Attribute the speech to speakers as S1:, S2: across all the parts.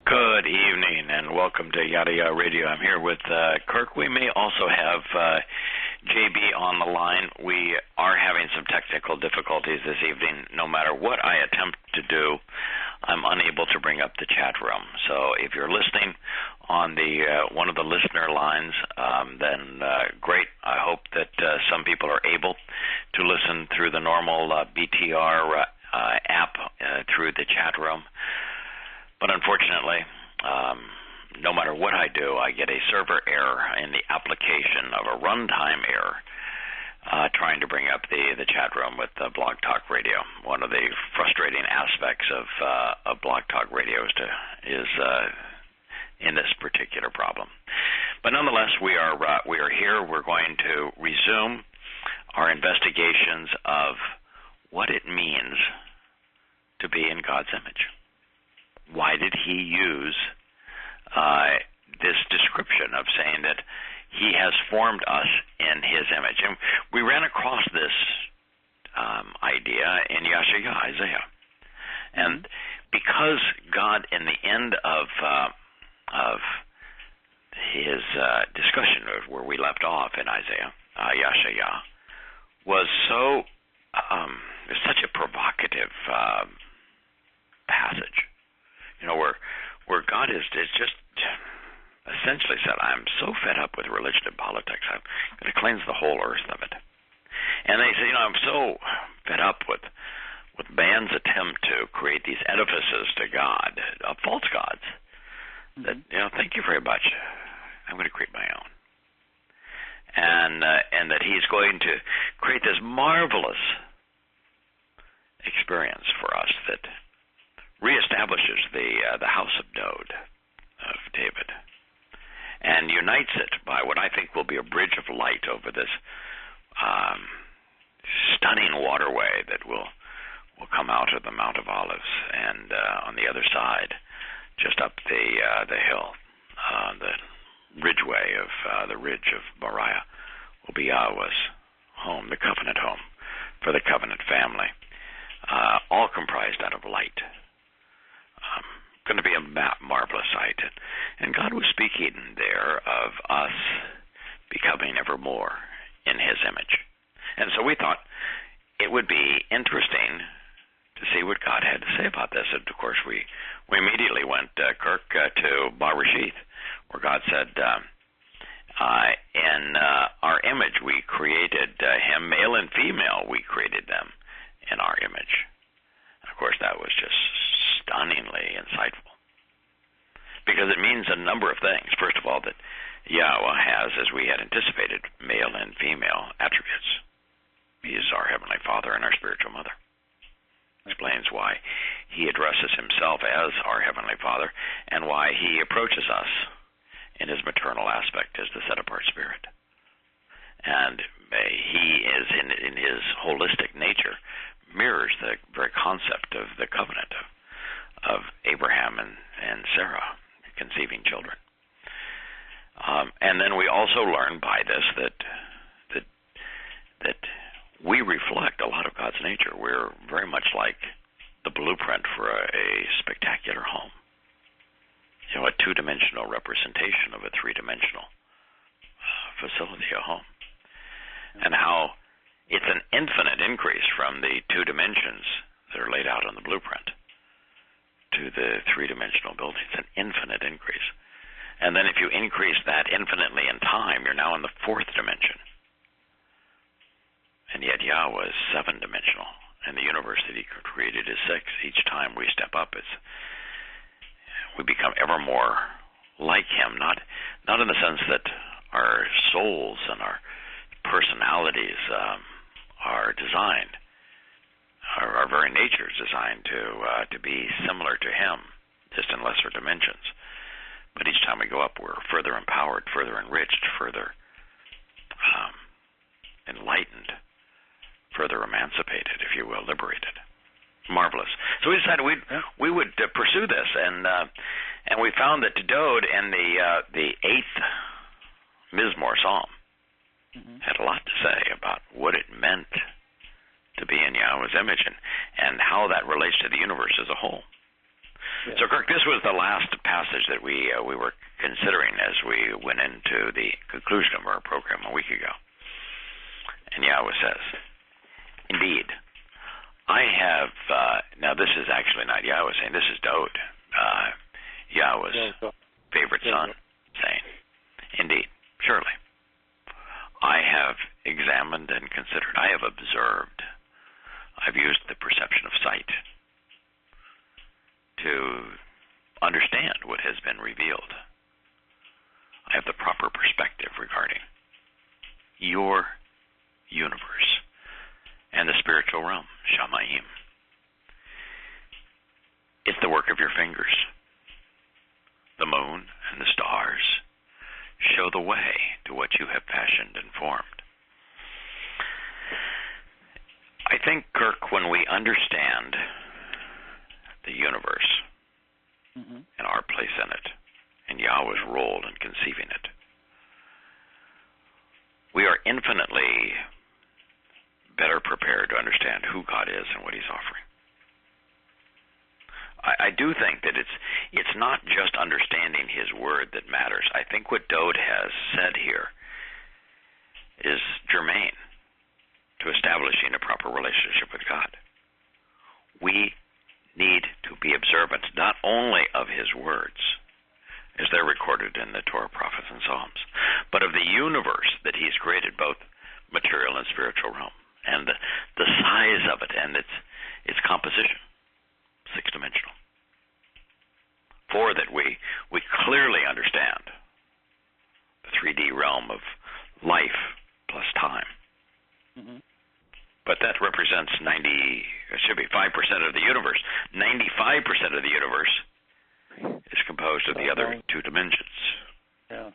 S1: Good evening and welcome to Yada Yahweh Radio. I'm here with Kirk. We may also have JB on the line. We are having some technical difficulties this evening. No matter what I attempt to do, I'm unable to bring up the chat room. So if you're listening on the one of the listener lines, then great. I hope that some people are able to listen through the normal BTR app through the chat room. But unfortunately, no matter what I do, I get a server error in the application of a runtime error trying to bring up the chat room with Blog Talk Radio. One of the frustrating aspects of Blog Talk Radio is in this particular problem. But nonetheless, we are here. We're going to resume our investigations of what it means to be in God's image. Why did he use this description of saying that he has formed us in his image? And we ran across this idea in Yahowah, Isaiah. And because God, in the end of his discussion of where we left off in Isaiah, Yahowah, was such a provocative passage. You know, where God is just essentially said, I'm so fed up with religion and politics, I'm going to cleanse the whole earth of it. And they say, I'm so fed up with man's attempt to create these edifices to God, false gods, that, thank you very much. I'm going to create my own. And that he's going to create this marvelous experience for us that reestablishes the house of David, and unites it by what I think will be a bridge of light over this stunning waterway that will come out of the Mount of Olives, and on the other side, just up the hill, the ridgeway of the ridge of Moriah, will be Yahweh's home, the covenant home for the covenant family, all comprised out of light. Going to be a marvelous sight. And God was speaking there of us becoming ever more in his image. And so we thought it would be interesting to see what God had to say about this. And, of course, we immediately went, Kirk, to Barashith, where God said, in our image we created him, male and female, we created them in our image. And, of course, that was just stunningly insightful, because it means a number of things. First of all, that Yahweh has, as we had anticipated, male and female attributes. He is our Heavenly Father and our spiritual mother. Explains why he addresses himself as our Heavenly Father and why he approaches us in his maternal aspect as the set-apart Spirit. And he is, in his holistic nature, mirrors the very concept of the covenant of Abraham and Sarah conceiving children. And then we also learn by this that we reflect a lot of God's nature. We're very much like the blueprint for a spectacular home. A two-dimensional representation of a three-dimensional facility, a home. And how it's an infinite increase from the two dimensions that are laid out on the blueprint to the three-dimensional building. It's an infinite increase. And then if you increase that infinitely in time, you're now in the fourth dimension. And yet Yahweh is seven-dimensional, and the universe that he created is six. Each time we step up, we become ever more like him, not in the sense that our souls and our personalities are designed, our very nature is designed to be similar to him, just in lesser dimensions. But each time we go up, we're further empowered, further enriched, further enlightened, further emancipated, if you will, liberated. Marvelous. So we decided we would pursue this, and we found that Dode in the 8th Mizmor Psalm had a lot to say about what it meant to be in Yahweh's image and how that relates to the universe as a whole. Yeah. So, Kirk, this was the last passage that we were considering as we went into the conclusion of our program a week ago. And Yahweh says, indeed, I have, now this is actually not Yahweh saying, this is Dod, Yahweh's favorite son, saying, indeed, surely, I have examined and considered, I have observed, I've used the perception of sight to understand what has been revealed. I have the proper perspective regarding your universe and the spiritual realm, Shamayim. It's the work of your fingers. The moon and the stars show the way to what you have fashioned and formed. I think, Kirk, when we understand the universe and our place in it, and Yahweh's role in conceiving it, we are infinitely better prepared to understand who God is and what He's offering. I do think that it's not just understanding His word that matters. I think what Dode has said here is germane to establishing a proper relationship with God. We need to be observant not only of His words, as they're recorded in the Torah, prophets, and Psalms, but of the universe that He's created, both material and spiritual realm, and the size of it and its composition, six-dimensional. For that we clearly understand the 3D realm of life plus time. But that represents 5% of the universe. 95% of the universe is composed of the other two dimensions.
S2: Yeah.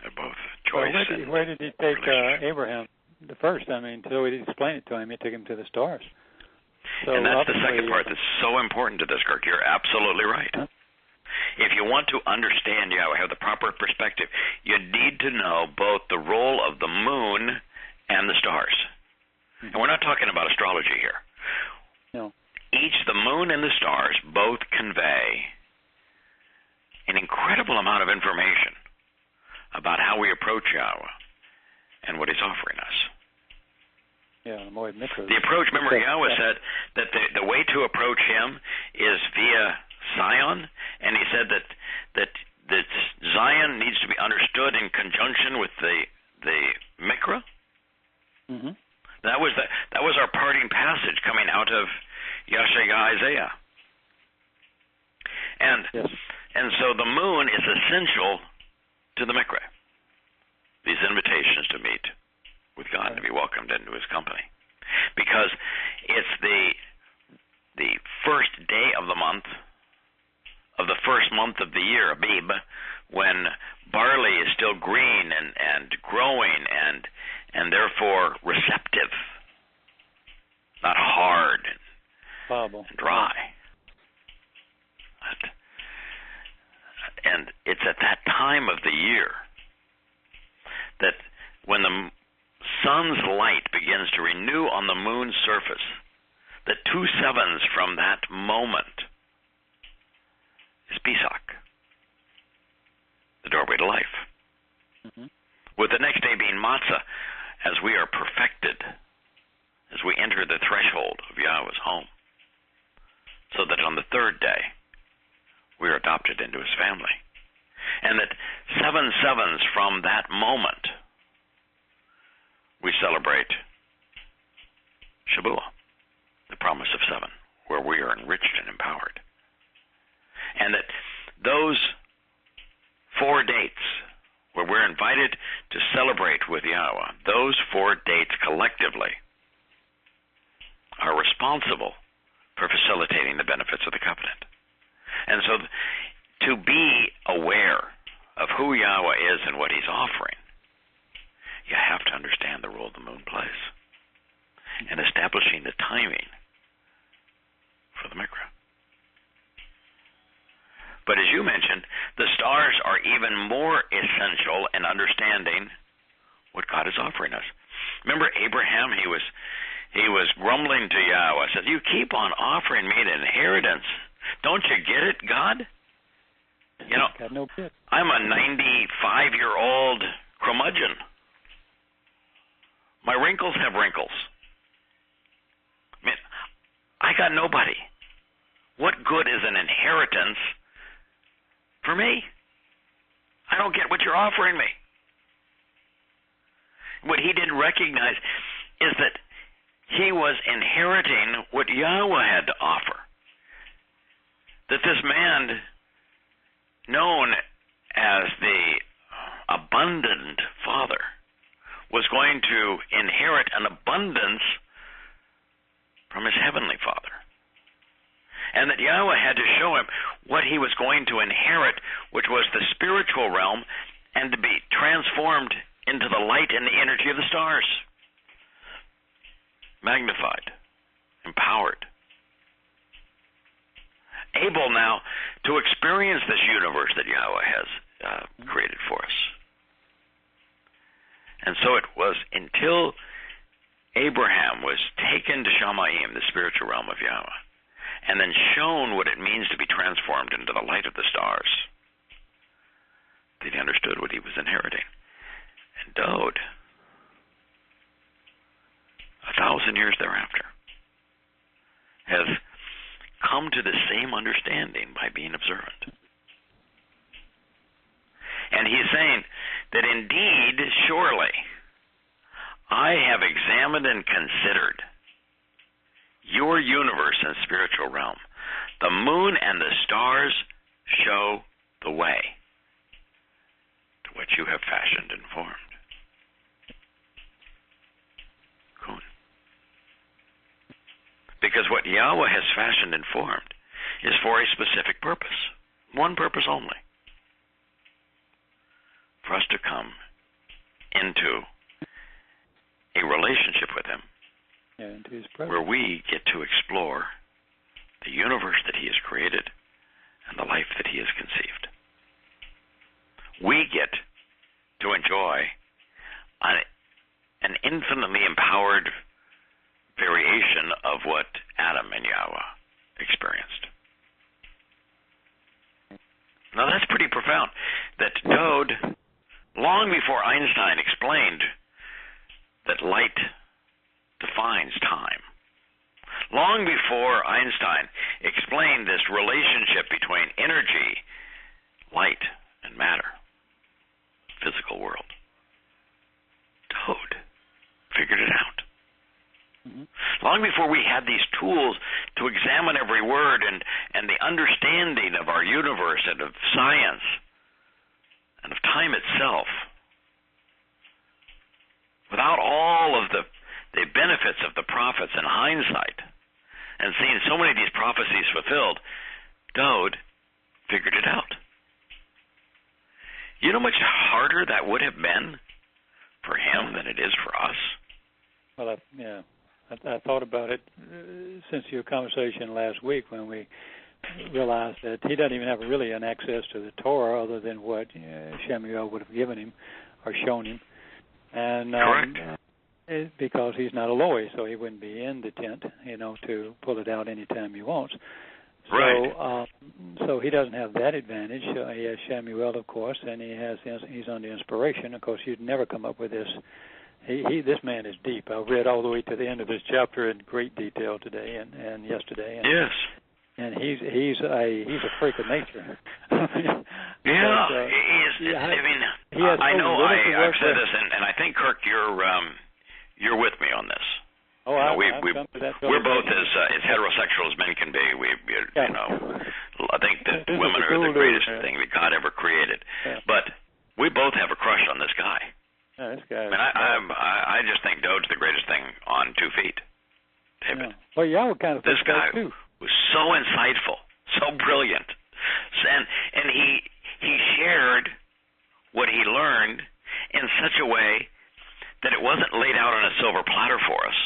S1: They're both choice.
S2: Well, where did He take Abraham the first? I mean, so He didn't explain it to him. He took him to the stars. So
S1: and that's the second part that's so important to this, Kirk. You're absolutely right.
S2: Huh?
S1: If you want to understand Yahweh, have the proper perspective, you need to know both the role of the moon and the stars. And we're not talking about astrology here.
S2: No.
S1: Each, the moon and the stars, both convey an incredible amount of information about how we approach Yahweh and what He's offering us.
S2: Yeah,
S1: the approach, remember, Yahweh said that the way to approach Him is via Zion, and He said that Zion needs to be understood in conjunction with the Mikra. That was our parting passage coming out of Yashaya Isaiah. And so the moon is essential to the Mikra. These invitations to meet with God, to be welcomed into His company, because it's the first day of the month of the first month of the year, Abib, when barley is still green and growing and therefore receptive, not hard and dry. And it's at that time of the year that when the sun's light begins to renew on the moon's surface, that 2 sevens from that moment is Pesach, the doorway to life. With the next day being Matzah, as we are perfected, as we enter the threshold of Yahweh's home, so that on the third day we are adopted into His family. And that 7 sevens from that moment we celebrate Shabbat, the promise of 7, where we are enriched and empowered. And that those 4 dates where we're invited to celebrate with Yahweh, those 4 dates collectively are responsible for facilitating the benefits of the covenant. And so to be aware of who Yahweh is and what He's offering, you have to understand the role the moon plays and establishing the timing for the Mikra. But as you mentioned, the stars are even more essential in understanding what God is offering us. Remember Abraham, he was grumbling to Yahweh, said, "You keep on offering me an inheritance Don't you get it, God? You know,
S2: got no bit.
S1: I'm a 95-year-old curmudgeon. My wrinkles have wrinkles. I mean, I got nobody. What good is an inheritance for me? I don't get what you're offering me. What he didn't recognize is that he was inheriting what Yahweh had to offer. That this man, known as the abundant Father, was going to inherit an abundance from his heavenly Father. And that Yahweh had to show him what he was going to inherit, which was the spiritual realm, and to be transformed into the light and the energy of the stars. Magnified, empowered, able now to experience this universe that Yahweh has created for us. And so it was until Abraham was taken to Shamayim, the spiritual realm of Yahweh, and then shown what it means to be transformed into the light of the stars, that he understood what he was inheriting. And Dode, 1,000 years thereafter, has come to the same understanding by being observant. And he's saying that indeed, surely, I have examined and considered your universe and spiritual realm. The moon and the stars show the way to what you have fashioned and formed. Cool. Because what Yahweh has fashioned and formed is for a specific purpose. One purpose only. For us to come into a relationship with him, where we get to explore the universe that he has created and the life that he has conceived. We get to enjoy an infinitely empowered variation of what Adam and Yahweh experienced. Now that's pretty profound. That Dode, long before Einstein explained that light defines time, long before Einstein explained this relationship between energy, light, and matter, physical world, Dode figured it out. Mm-hmm. Long before we had these tools to examine every word and the understanding of our universe and of science and of time itself, without all of the benefits of the prophets and hindsight, and seeing so many of these prophecies fulfilled, Dode figured it out. You know how much harder that would have been for him than it is for us?
S2: Well, I thought about it since your conversation last week, when we realized that he doesn't even have really an access to the Torah other than what Shemuel would have given him or shown him. And
S1: correct.
S2: Because he's not a Lowy, so he wouldn't be in the tent, to pull it out anytime he wants.
S1: Right.
S2: So he doesn't have that advantage. He has Shemuel, of course, and he's under inspiration. Of course, you'd never come up with this. This man is deep. I read all the way to the end of this chapter in great detail today and yesterday. And,
S1: yes.
S2: And he's a freak of nature.
S1: Yeah, he is. I know. I've said this, and I think, Kirk, you're with me on this.
S2: Oh,
S1: we're both as heterosexual as men can be. I think that women are the greatest thing that God ever created. Yeah. But we both have a crush on this guy.
S2: Yeah, this guy.
S1: I just think Dode's the greatest thing on 2 feet, David.
S2: Yeah. Well, Yahweh kind of.
S1: This guy
S2: too.
S1: Was so insightful, so brilliant, and he shared what he learned in such a way that it wasn't laid out on a silver platter for us.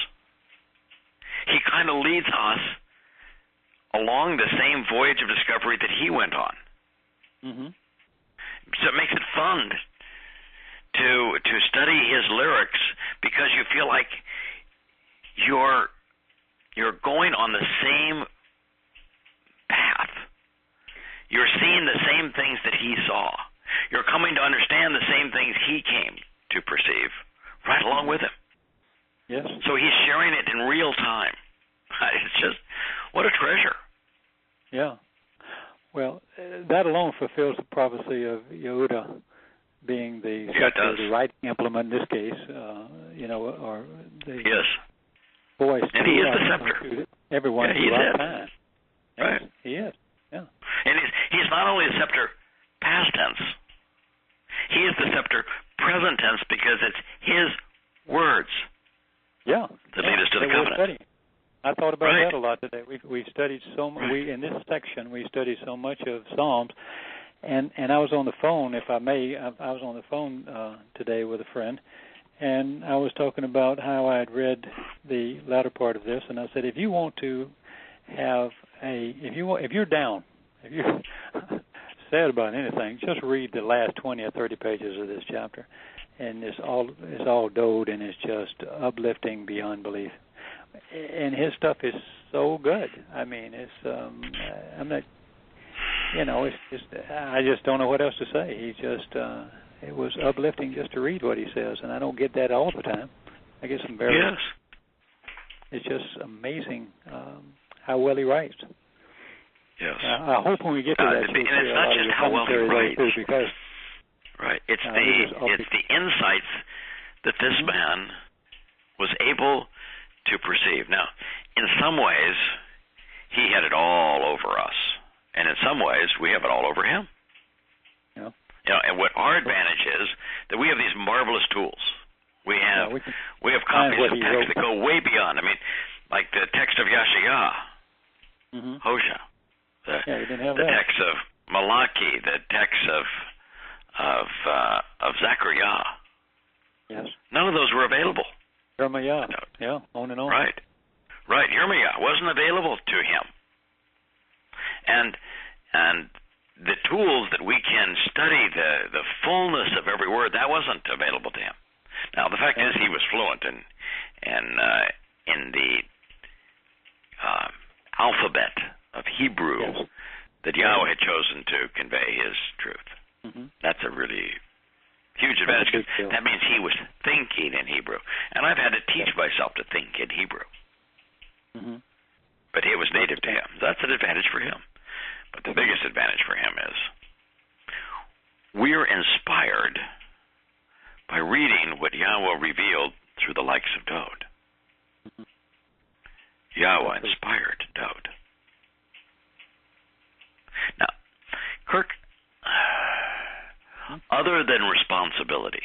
S1: He kind of leads us along the same voyage of discovery that he went on. Mm-hmm. So it makes it fun to study his lyrics, because you feel like you're going on the same path You're seeing the same things that he saw. You're coming to understand the same things he came to perceive, right along with him.
S2: Yes.
S1: So he's sharing it in real time. It's just, what a treasure.
S2: Yeah. Well, that alone fulfills the prophecy of Yehuda being the right implement in this case, or the voice.
S1: And he is the scepter.
S2: Everyone throughout time.
S1: Right.
S2: Yes, he is. Yeah.
S1: And he's not only a scepter past tense, he is the scepter present tense because it's his words that lead us to the covenant.
S2: I thought about that a lot today. We studied so much. In this section we studied so much of Psalms, and I was on the phone, if I may. I was on the phone today with a friend, and I was talking about how I had read the latter part of this, and I said, if you want to have if you're down, if you're sad about anything, just read the last 20 or 30 pages of this chapter, and it's all dode, and it's just uplifting beyond belief. And his stuff is so good. I mean, it's I'm not, it's just, I just don't know what else to say. He just it was uplifting just to read what he says, and I don't get that all the time. I get some very.
S1: Yes.
S2: It's just amazing how well he writes.
S1: Yes.
S2: I hope when we get to that,
S1: and it's not just how well he writes.
S2: Because,
S1: right. It's the insights that this man was able to perceive. Now, in some ways, he had it all over us, and in some ways, we have it all over him.
S2: Yeah.
S1: And what our advantage is that we have these marvelous tools. We have copies of text that go way beyond. I mean, like the text of Yahshua, Hosea, the text of Malachi, the text of Zechariah.
S2: Yes. None
S1: of those were available.
S2: Jeremiah, on and on.
S1: Right. Jeremiah wasn't available to him. And the tools that we can study the fullness of every word, that wasn't available to him. Now, the fact is he was fluent in the alphabet of Hebrew that Yahweh had chosen to convey his truth. That's a really huge advantage, because that means he was thinking in Hebrew. And I've had to teach myself to think in Hebrew. But it was native to him. That's an advantage for him. But the biggest advantage for him is we're inspired by reading what Yahweh revealed through the likes of Dode. Yahweh inspired Dode. Now, Kirk, other than responsibility,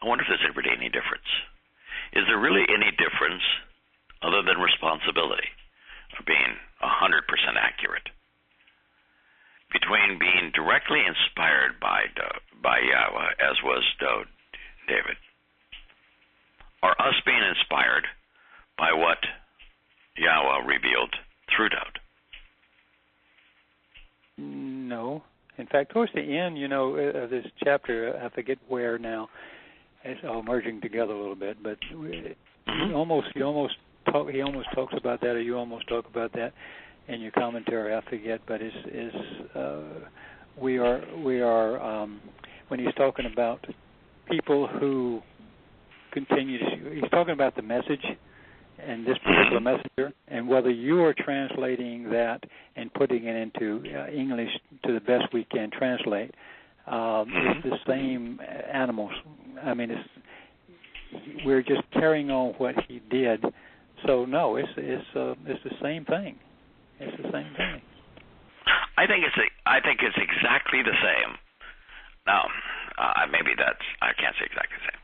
S1: I wonder if there's ever any difference. Is there really any difference other than responsibility of being 100% accurate between being directly inspired by Yahweh, as was David, or us being inspired by what Yahweh revealed through Dode?
S2: No. In fact, towards the end, of this chapter, I forget where now, it's all merging together a little bit, but he almost talks about that, or you almost talk about that in your commentary. I forget, but we are when he's talking about people who continue to. He's talking about the message and this particular messenger, and whether you are translating that and putting it into English to the best we can translate, it's the same animals. I mean, we're just carrying on what he did. So no, it's the same thing. It's the same thing.
S1: I think it's exactly the same. Now, maybe I can't say exactly the same,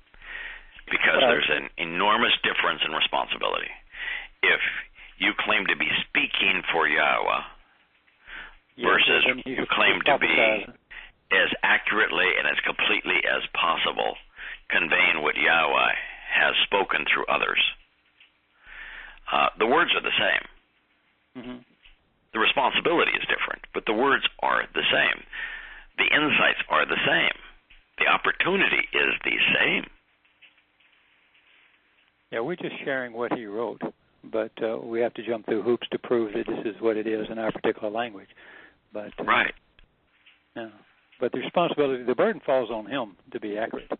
S1: because there's an enormous difference in responsibility. If you claim to be speaking for Yahweh versus you claim to be as accurately and as completely as possible conveying what Yahweh has spoken through others, the words are the same. The responsibility is different, but the words are the same. The insights are the same. The opportunity is the same.
S2: Yeah, we're just sharing what he wrote. but we have to jump through hoops to prove that this is what it is in our particular language. But
S1: right.
S2: Yeah. But the responsibility, the burden falls on him to be accurate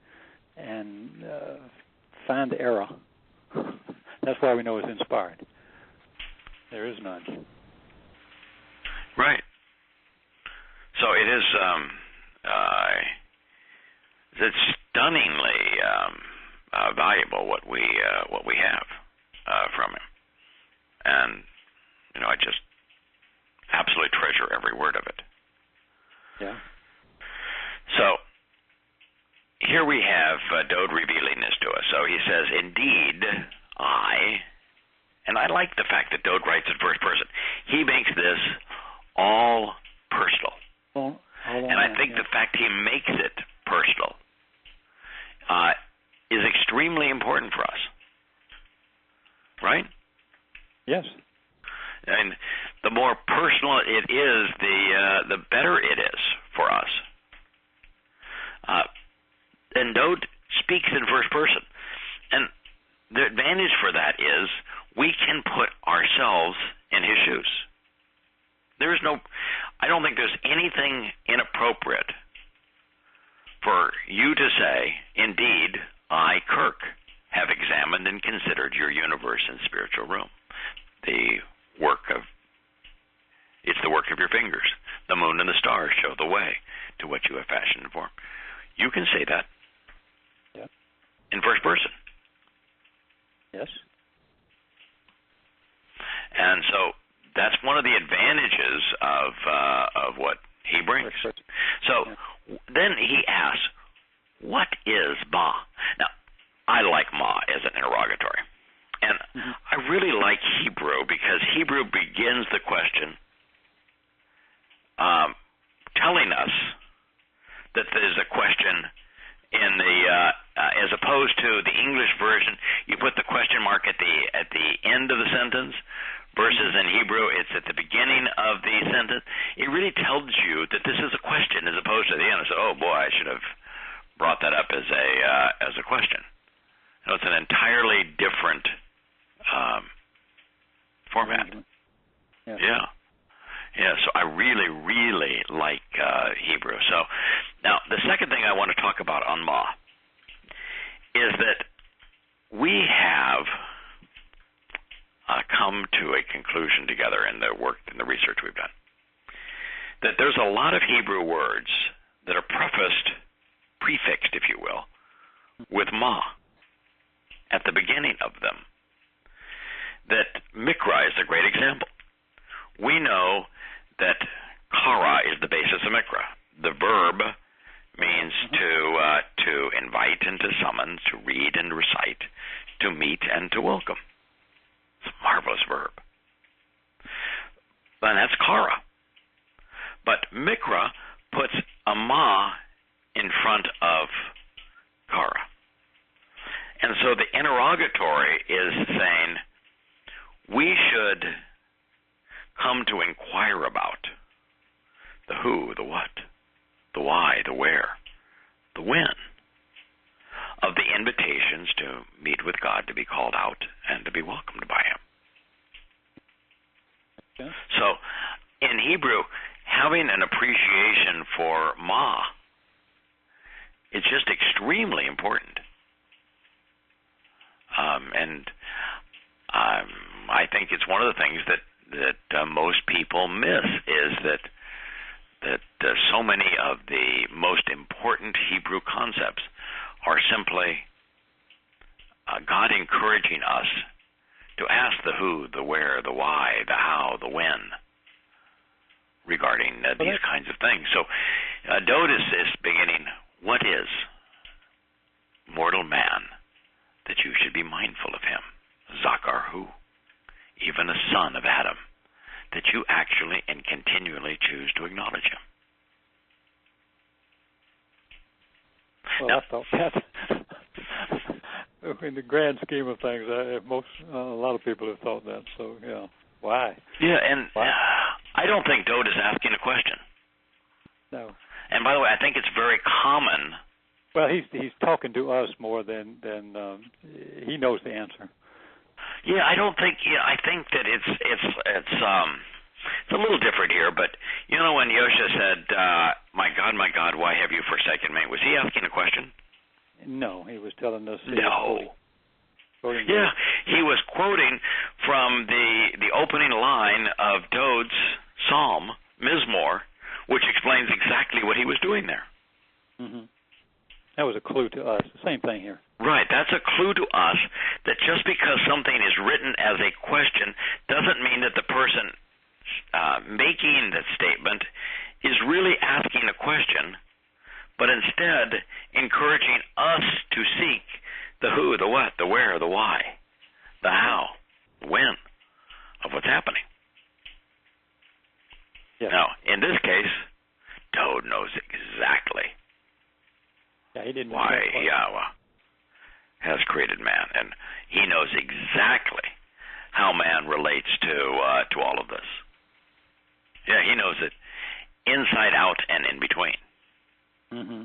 S2: and find the error. That's why we know it's inspired. There is none.
S1: Right. So it is. It's stunningly valuable what we have from him, and I just absolutely treasure every word of it.
S2: Yeah.
S1: So here we have Dode revealing this to us. So he says, "Indeed, and I like the fact that Dode writes in first person. He makes this all personal, and I think the fact he makes it personal is extremely important for us, right?
S2: Yes.
S1: And the more personal it is, the better it is for us. And Dode speaks in first person, and the advantage for that is we can put ourselves in his shoes. I don't think there's anything inappropriate for you to say, "Indeed, I, Kirk, have examined and considered your universe and spiritual room. It's the work of your fingers. The moon and the stars show the way to what you have fashioned and formed." You can say that in first person.
S2: Yes.
S1: And so that's one of the advantages of what he brings. So then he asks, what is Ma? Now, I like Ma as an interrogatory. And I really like Hebrew because Hebrew begins the question telling us that there's a question in the as opposed to the English version, you put the question mark at the end of the sentence, versus in Hebrew it's at the beginning of the sentence. It really tells you that this is a question as opposed to the end. So, oh boy, I should have brought that up as a question. It's an entirely different format. Yeah. So I really, really like Hebrew. So now the second thing I want to talk about on Ma is that we have come to a conclusion together in the work and the research we've done that there's a lot of Hebrew words that are prefixed, if you will, with Ma at the beginning of them. That Mikra is a great example. We know that Kara is the basis of Mikra. The verb means to invite and to summon, to read and recite, to meet and to welcome. It's a marvelous verb. And that's Kara. But Mikra puts a Ma in front of Kara. And so the interrogatory is saying, we should come to inquire about the who, the what, the why, the where, the when of the invitations to meet with God, to be called out, and to be welcomed by Him. Okay. So in Hebrew, having an appreciation for Ma is just extremely important. I think it's one of the things that most people miss is that so many of the most important Hebrew concepts are simply God encouraging us to ask the who, the where, the why, the how, the when regarding these kinds of things. So Dode is beginning, what is mortal man that you should be mindful of him? Zakar who? Even a son of Adam, that you actually and continually choose to acknowledge him.
S2: Well, now, I thought that, in the grand scheme of things, a lot of people have thought that. So, yeah, why?
S1: Yeah, and
S2: why?
S1: I don't think Dode is asking a question.
S2: No.
S1: And by the way, I think it's very common.
S2: Well, he's talking to us more than he knows the answer.
S1: Yeah, I don't think. Yeah, I think that it's a little different here. But you know, when Yosha said, my God, why have you forsaken me?" Was he asking a question?
S2: No, he was telling us.
S1: No. Yeah, he was quoting from the opening line of David's Psalm, Mizmor, which explains exactly what he was doing there.
S2: Mm-hmm. That was a clue to us. The same thing here.
S1: Right. That's a clue to us that just because something is written as a question doesn't mean that the person making that statement is really asking a question, but instead encouraging us to seek the who, the what, the where, the why, the how, the when of what's happening.
S2: Yeah.
S1: Now, in this case, Toad knows exactly why Yahweh has created man, and he knows exactly how man relates to all of this. Yeah, he knows it inside out and in between.
S2: Mm-hmm.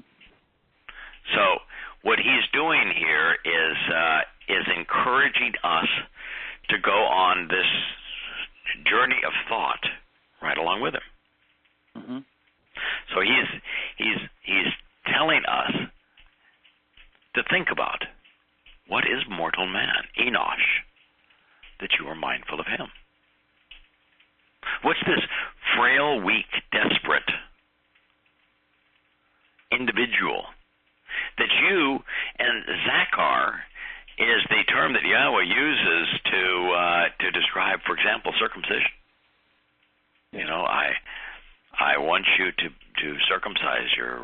S1: So what he's doing here is encouraging us to go on this journey of thought right along with him.
S2: Mm-hmm.
S1: So he's telling us to think about, what is mortal man, Enosh, that you are mindful of him? What's this frail, weak, desperate individual that you, and Zakar is the term that Yahweh uses to describe, for example, circumcision. You know, I want you to circumcise your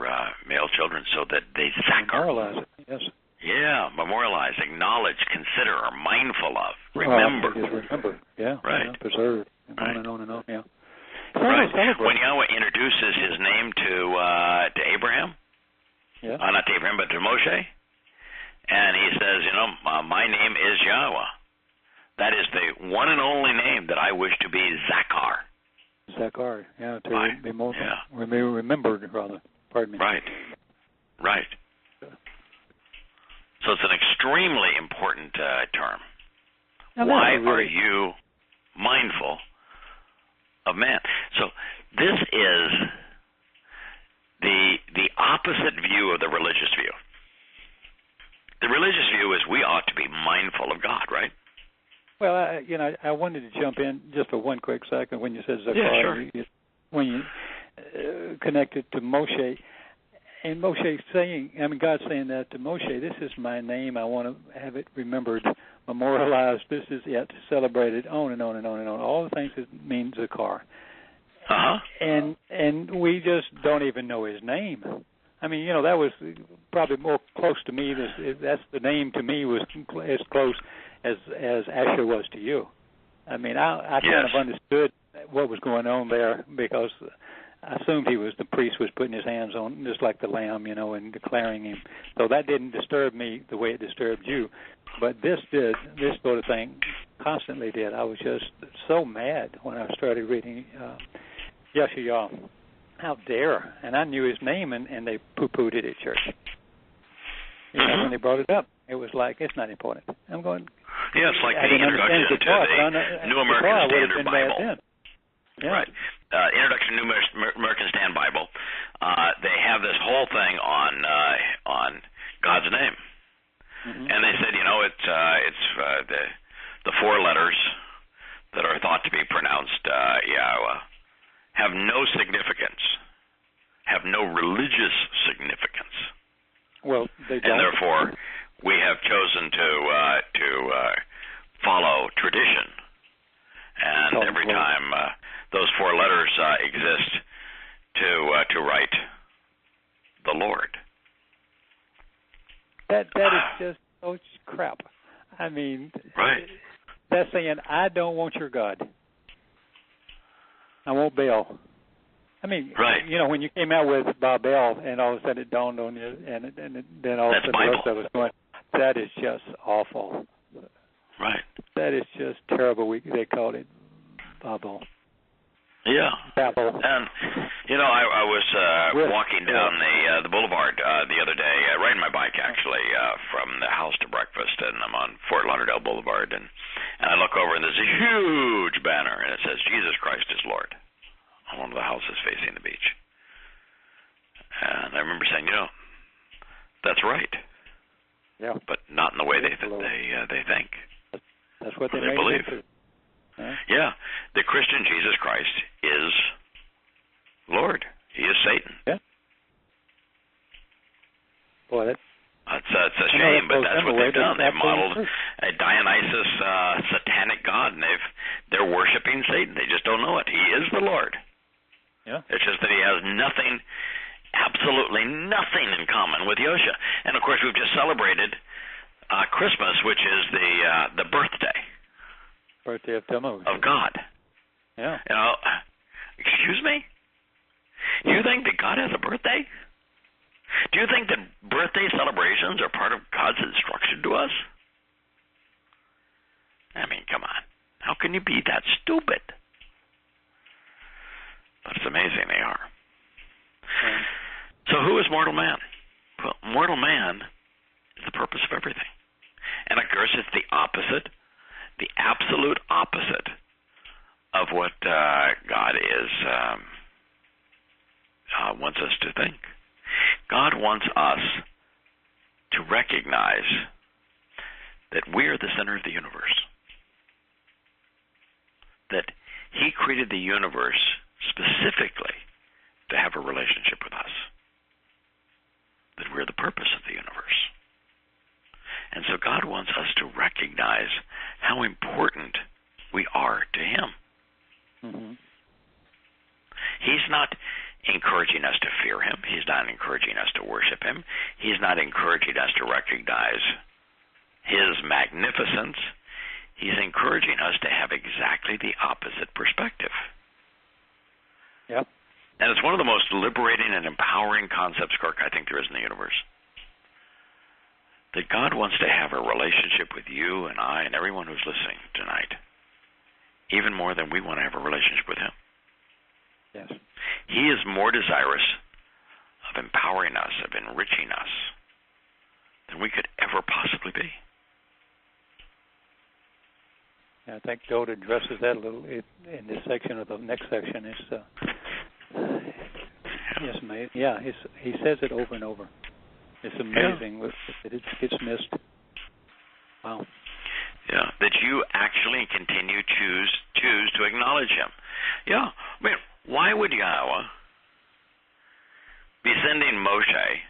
S1: male children so that they Zakar.
S2: Memorialize it, yes.
S1: Yeah, memorialize, acknowledge, consider, are mindful of, remember.
S2: Remember, yeah.
S1: Right.
S2: Yeah, preserve, and
S1: right.
S2: on and on, yeah.
S1: Right. When Yahweh introduces his name to Abraham,
S2: yeah.
S1: Not to Abraham, but to Moshe, and he says, you know, my name is Yahweh. That is the one and only name that I wish to be Zakar.
S2: Zakar, yeah, to
S1: right.
S2: be more,
S1: yeah.
S2: remembered, rather. Pardon me.
S1: Right. Right. So it's an extremely important term.
S2: Now,
S1: why are you mindful of man? So this is the opposite view of the religious view. The religious view is we ought to be mindful of God, right?
S2: Well, I wanted to jump in just for one quick second when you said Zakar.
S1: Yeah, sure.
S2: When you connected to Moshe, and Moshe saying, God saying that to Moshe, this is my name, I want to have it remembered, memorialized, this is it, celebrated, on and on and on and on, all the things that mean Zakar.
S1: Uh-huh.
S2: And we just don't even know his name. I mean, that was probably more close to me. That's the name to me was as close as Asher was to you. I mean, I kind of understood what was going on there because I assumed the priest was putting his hands on, just like the lamb, and declaring him. So that didn't disturb me the way it disturbed you. But this sort of thing constantly did. I was just so mad when I started reading Yeshua. How dare? And I knew his name, and they poo-pooed it at church. When they brought it up, it was like, it's not important. I'm going...
S1: Yeah, it's like the introduction to the New American Standard Bible.
S2: Yeah.
S1: Right. Introduction to New American Standard Bible. They have this whole thing on God's name.
S2: Mm-hmm.
S1: And they said, it's the four letters that are thought to be pronounced Yahweh have no significance, have no religious significance.
S2: Well, they don't.
S1: And therefore, we have chosen to follow tradition. And every time those four letters exist, to write the Lord.
S2: That is just crap. I mean,
S1: right.
S2: That's saying, I don't want your God. I want Baal. I mean,
S1: right.
S2: When you came out with Baal, and all of a sudden it dawned on you, and then all of a sudden the rest of us going, that is just awful.
S1: Right.
S2: That is just terrible. They called it Babel.
S1: Yeah.
S2: Babel.
S1: And I was walking down the boulevard the other day, riding my bike actually from the house to breakfast, and I'm on Fort Lauderdale Boulevard, and is facing the beach. And I remember saying, that's right.
S2: Yeah.
S1: But not in the way they think.
S2: That's what they
S1: believe.
S2: Huh?
S1: Yeah. The Christian Jesus Christ is Lord. He is Satan.
S2: Yeah. Boy,
S1: it's a shame, but that's what they've done. They've modeled a Dionysus satanic god, and they're worshiping Satan. They just don't know it. He is the Lord.
S2: Yeah.
S1: It's just that he has absolutely nothing in common with Yosha. And of course, we've just celebrated Christmas, which is the birthday
S2: of Tammuz
S1: of God.
S2: Yeah.
S1: Excuse me? Do you think that God has a birthday? Do you think that birthday celebrations are part of God's instruction to us? I mean, come on. How can you be that stupid? But it's amazing they are.
S2: Yeah.
S1: So who is mortal man? Well, mortal man is the purpose of everything. And of course, it's the opposite, the absolute opposite of what God is wants us to think. God wants us to recognize that we are the center of the universe. That he created the universe specifically to have a relationship with us. That we're the purpose of the universe. And so God wants us to recognize how important we are to him.
S2: Mm-hmm.
S1: He's not encouraging us to fear him. He's not encouraging us to worship him. He's not encouraging us to recognize his magnificence. He's encouraging us to have exactly the opposite perspective.
S2: Yep.
S1: And it's one of the most liberating and empowering concepts, Kirk, I think there is in the universe. That God wants to have a relationship with you and I and everyone who's listening tonight, even more than we want to have a relationship with him.
S2: Yes.
S1: He is more desirous of empowering us, of enriching us, than we could ever possibly be.
S2: I think Dode addresses that a little in this section, or the next section. It's amazing. Yeah, he says it over and over. It's amazing that it gets missed. Wow.
S1: Yeah, that you actually continue choose to acknowledge him. Yeah, I mean, why would Yahowah be sending Moshe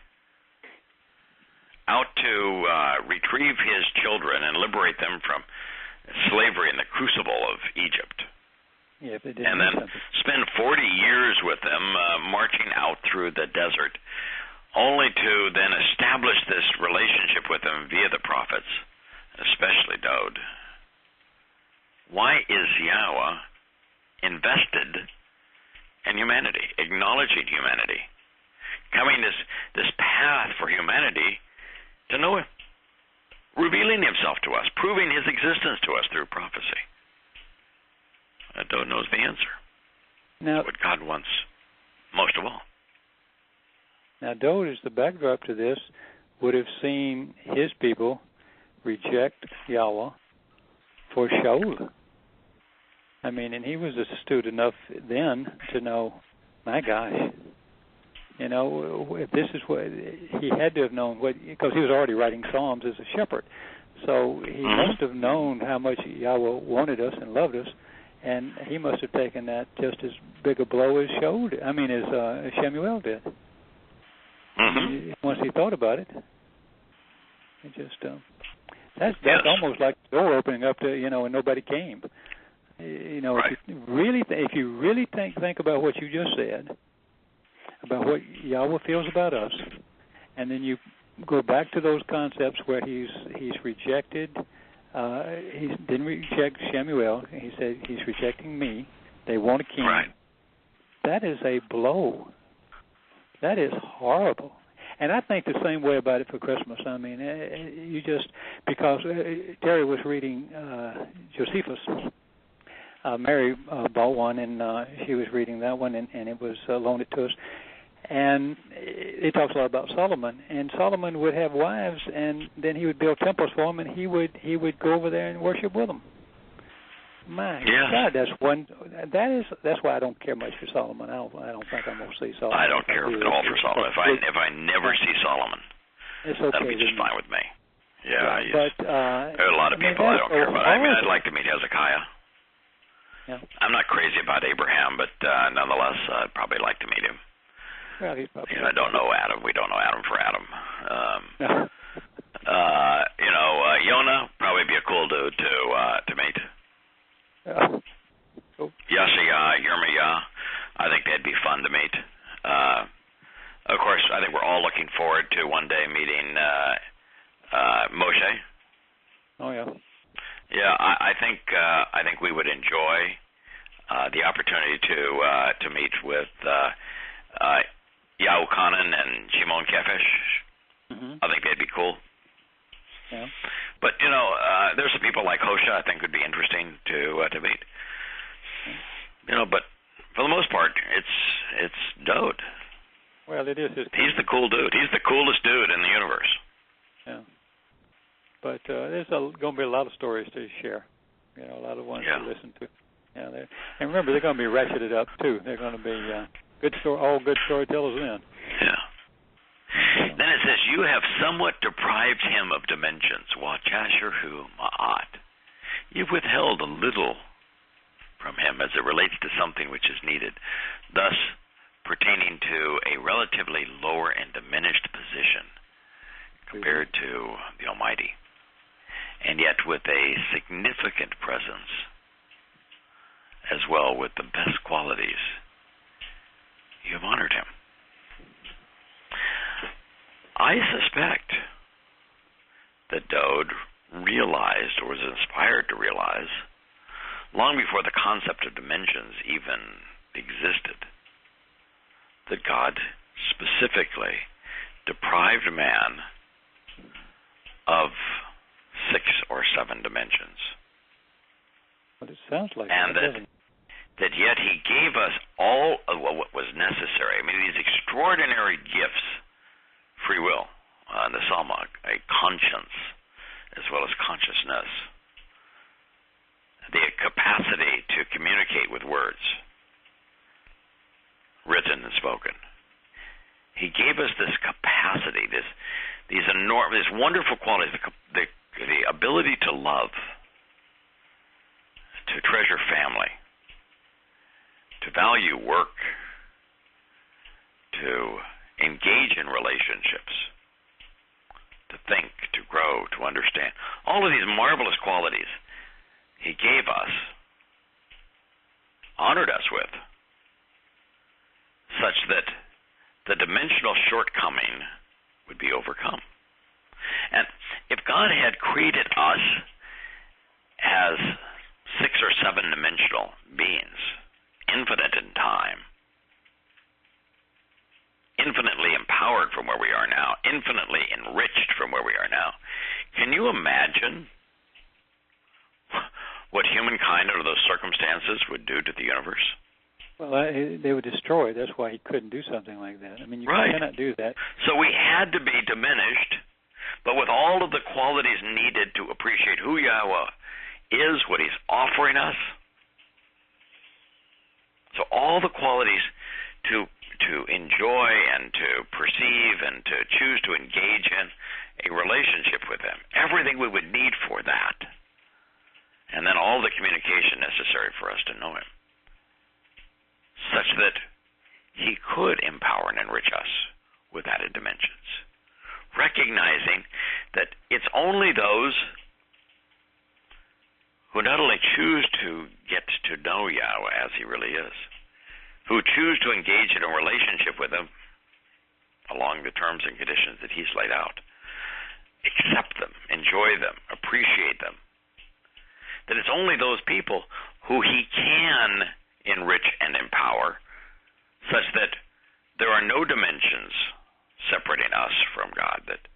S1: out to retrieve his children and liberate them from slavery in the crucible of Egypt?
S2: Yeah,
S1: and then spend 40 years with them marching out through the desert, only to then establish this relationship with them via the prophets, especially Dode. Why is Yahowah invested in humanity, acknowledging humanity, coming this path for humanity to know him, revealing himself to us, proving his existence to us through prophecy? Dode knows the answer.
S2: Now,
S1: what God wants most of all.
S2: Now, Dode, as the backdrop to this, would have seen his people reject Yahowah for Shaul. I mean, and he was astute enough then to know, my gosh, if this is what he had to have known, because he was already writing Psalms as a shepherd, so he must have known how much Yahowah wanted us and loved us, and he must have taken that just as big a blow as Shemuel did. Once he thought about it, it just that's almost like the door opening up to and nobody came.
S1: Right.
S2: If you really think about what you just said, about what Yahowah feels about us, and then you go back to those concepts where he's rejected. He didn't reject Shemuel. He said he's rejecting me. They want a king.
S1: Right.
S2: That is a blow. That is horrible. And I think the same way about it for Christmas. I mean, because Terry was reading Josephus. Mary bought one, and she was reading that one, and it was loaned to us. And it talks a lot about Solomon. And Solomon would have wives, and then he would build temples for them, and he would go over there and worship with them. My God, that's one. That's why I don't care much for Solomon. I don't think I'm going to see Solomon.
S1: I don't care at all for Solomon. If I never see Solomon,
S2: it's okay.
S1: That'll be just fine with me. Yeah,
S2: but
S1: there are a lot of people I don't care about. I mean, I'd like to meet Hezekiah.
S2: Yeah.
S1: I'm not crazy about Abraham, but nonetheless, I'd probably like to meet him.
S2: Well, he's probably.
S1: I don't know Adam. We don't know Adam for Adam.
S2: No.
S1: Yonah probably be a cool dude to meet.
S2: Cool.
S1: Yashaya, Yirmiyah, I think they'd be fun to meet. Of course, I think we're all looking forward to one day meeting Moshe.
S2: Oh yeah.
S1: Yeah, I think we would enjoy the opportunity to meet with Yahukanan and Shimon Kefesh.
S2: Mm-hmm.
S1: I think they'd be cool.
S2: Yeah.
S1: But there's some people like Hosha I think would be interesting to meet. But for the most part, it's Dode.
S2: Well, it is.
S1: He's the cool dude. He's the coolest dude in the universe.
S2: Yeah. But there's going to be a lot of stories to share. A lot of ones to listen to. Yeah. And remember, they're going to be ratcheted up too. They're going to be all good storytellers then.
S1: Yeah. Then it says, you have somewhat deprived him of dimensions, Wachasherhu Ma'at. You've withheld a little from him as it relates to something which is needed, thus pertaining to a relatively lower and diminished position compared to the Almighty, and yet with a significant presence as well with the best qualities. You have honored him. I suspect that Dode realized, or was inspired to realize, long before the concept of dimensions even existed, that God specifically deprived man of 6 or 7 dimensions.
S2: Well, it sounds like
S1: and that yet he gave us all of what was necessary. I mean, these extraordinary gifts. Free will, the Psalma, a conscience, as well as consciousness, the capacity to communicate with words, written and spoken. He gave us this capacity, these enormous, wonderful qualities, the ability to love, to treasure family, to value work, to engage in relationships, to think, to grow, to understand. All of these marvelous qualities he gave us, honored us with, such that the dimensional shortcoming would be overcome. And if God had created us as 6 or 7 dimensional beings, infinite in time, infinitely empowered from where we are now, infinitely enriched from where we are now. Can you imagine what humankind under those circumstances would do to the universe?
S2: Well, they would destroy. That's why he couldn't do something like that. I mean, you cannot do that.
S1: So we had to be diminished, but with all of the qualities needed to appreciate who Yahweh is, what he's offering us. So all the qualities to enjoy and to perceive and to choose to engage in a relationship with him. Everything we would need for that. And then all the communication necessary for us to know him. Such that he could empower and enrich us with added dimensions. Recognizing that it's only those who not only choose to get to know Yahweh as he really is, who choose to engage in a relationship with him along the terms and conditions that he's laid out, accept them, enjoy them, appreciate them, that it's only those people who he can enrich and empower, such that there are no dimensions separating us from God, that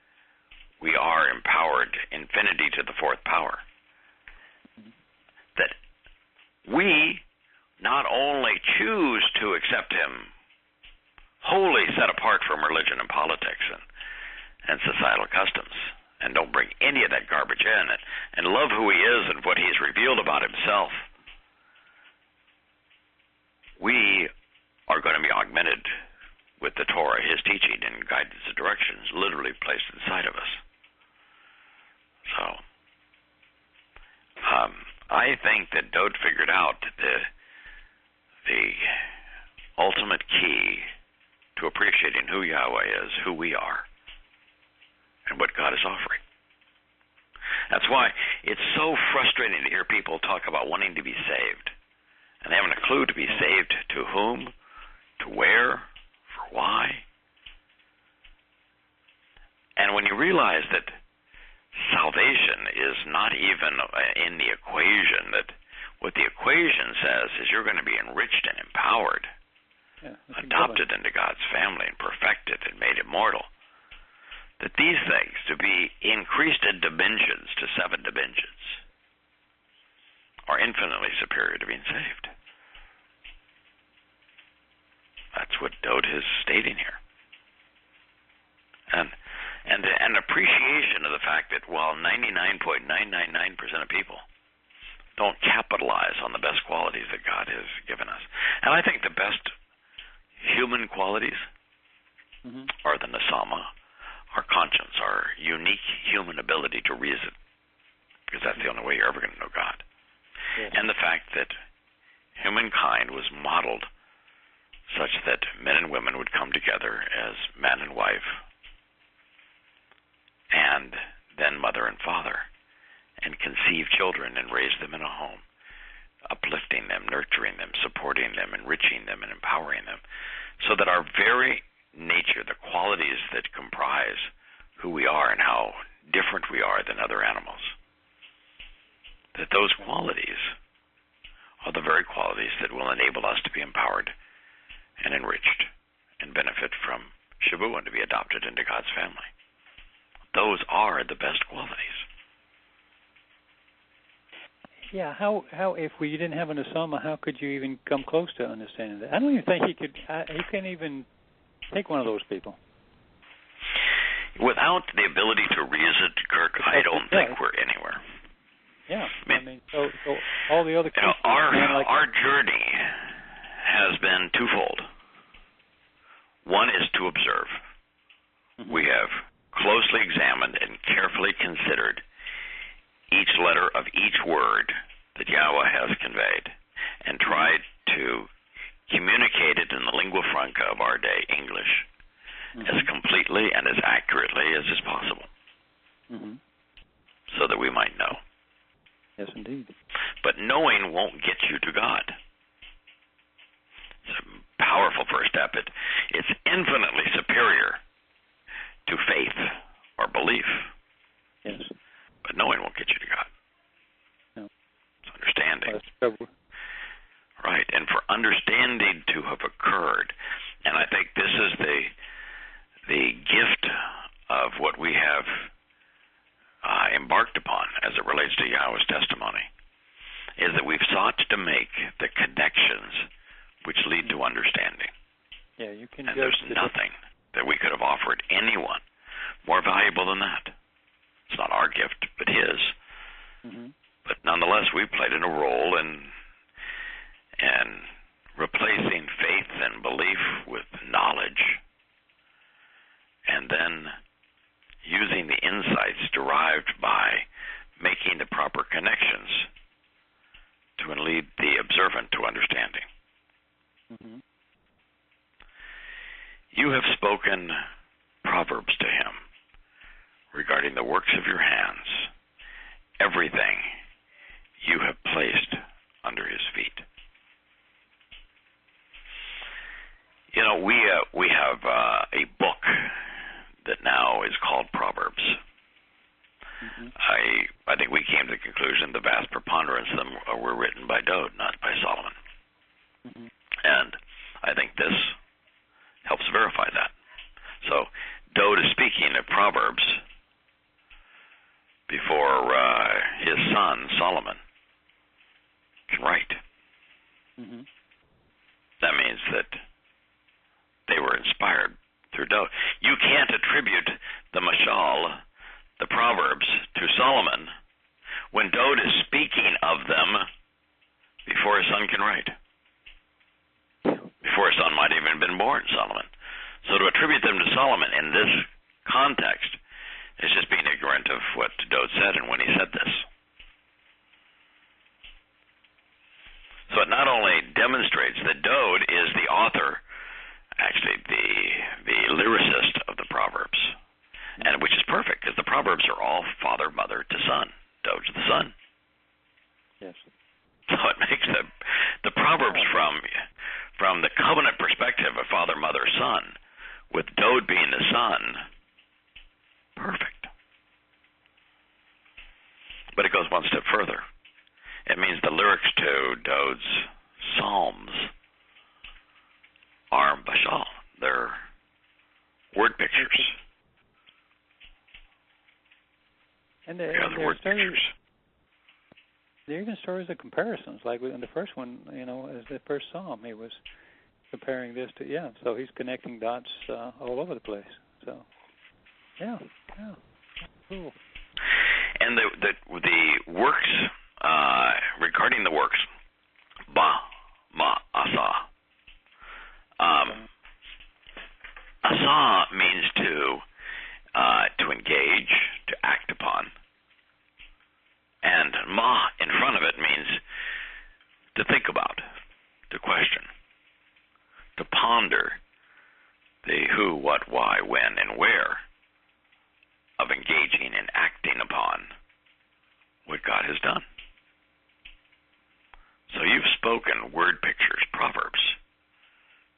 S1: we are empowered infinity to the 4th power, that we not only choose to accept him wholly set apart from religion and politics and societal customs, and don't bring any of that garbage in, and love who he is and what he's revealed about himself, we are going to be augmented with the Torah, his teaching and guidance and directions, literally placed inside of us. So, I think that Dode figured out the ultimate key to appreciating who Yahweh is, who we are, and what God is offering. That's why it's so frustrating to hear people talk about wanting to be saved, and they haven't a clue to be saved to whom, to where, for why. And when you realize that salvation is not even in the equation, that what the equation says is you're going to be enriched and empowered, adopted into God's family and perfected and made immortal, that these things, to be increased in dimensions to 7 dimensions, are infinitely superior to being saved. That's what Dode is stating here. And an appreciation of the fact that while 99.999% of people don't capitalize on the best qualities that God has given us. And I think the best human qualities are the nasama, our conscience, our unique human ability to reason, because that's the only way you're ever going to know God. Yes. And the fact that humankind was modeled such that men and women would come together as man and wife, and then mother and father, and conceive children and raise them in a home, uplifting them, nurturing them, supporting them, enriching them, and empowering them, so that our very nature, the qualities that comprise who we are and how different we are than other animals, that those qualities are the very qualities that will enable us to be empowered and enriched and benefit from Shabbat and to be adopted into God's family. Those are the best qualities.
S2: Yeah, how if we didn't have an Asama, how could you even come close to understanding that? I don't even think he can't even take one of those people.
S1: Without the ability to reason, Kirk, I don't think we're anywhere.
S2: Yeah, I mean, so all the other creatures,
S1: our journey has been twofold. One is to observe. We have closely examined and carefully considered each letter of each word that Yahweh has conveyed and tried to communicate it in the lingua franca of our day, English, as completely and as accurately as is possible, so that we might know.
S2: Yes, indeed.
S1: But knowing won't get you to God. It's a powerful first step. It's infinitely superior to faith or belief.
S2: Yes.
S1: But knowing won't get you to God.
S2: No.
S1: It's understanding.
S2: Well,
S1: right. And for understanding to have occurred, and I think this is the gift of what we have embarked upon as it relates to Yahweh's testimony, is that we've sought to make the connections which lead to understanding.
S2: Yeah, you can.
S1: And there's nothing that we could have offered anyone more valuable than that. It's not our gift, but his. But nonetheless, we played in a role in replacing faith and belief with knowledge, and then using the insights derived by making the proper connections to lead the observant to understanding. You have spoken proverbs to him regarding the works of your hands, everything you have placed under his feet. You know, we have a book that now is called Proverbs. I think we came to the conclusion the vast preponderance of them were written by Dode, not by Solomon. And I think this helps verify that. So Dode is speaking of Proverbs before his son, Solomon, can write. That means that they were inspired through Dode. You can't attribute the Mashal, the Proverbs, to Solomon when Dode is speaking of them before his son can write. before a son might even have been born, Solomon. So to attribute them to Solomon in this context is just being ignorant of what Dode said and when he said this. So it not only demonstrates that Dode is the author, actually the lyricist of the Proverbs, and which is perfect because the Proverbs are all father, mother to son. Dode's the son.
S2: Yes.
S1: So it makes the Proverbs from the covenant perspective of father, mother, son, with Dode being the son, perfect. But it goes one step further. It means the lyrics to Dode's Psalms are bashal. They're word pictures.
S2: And there
S1: word pictures.
S2: There are even stories of comparisons. Like in the first one, as the first Psalm, he was comparing this to, so he's connecting dots all over the place. So, cool.
S1: And the works, regarding the works, asa. Asa means to engage, to act upon. And ma in front of it means to think about, to question, to ponder the who, what, why, when, and where of engaging and acting upon what God has done. So you've spoken word pictures, proverbs,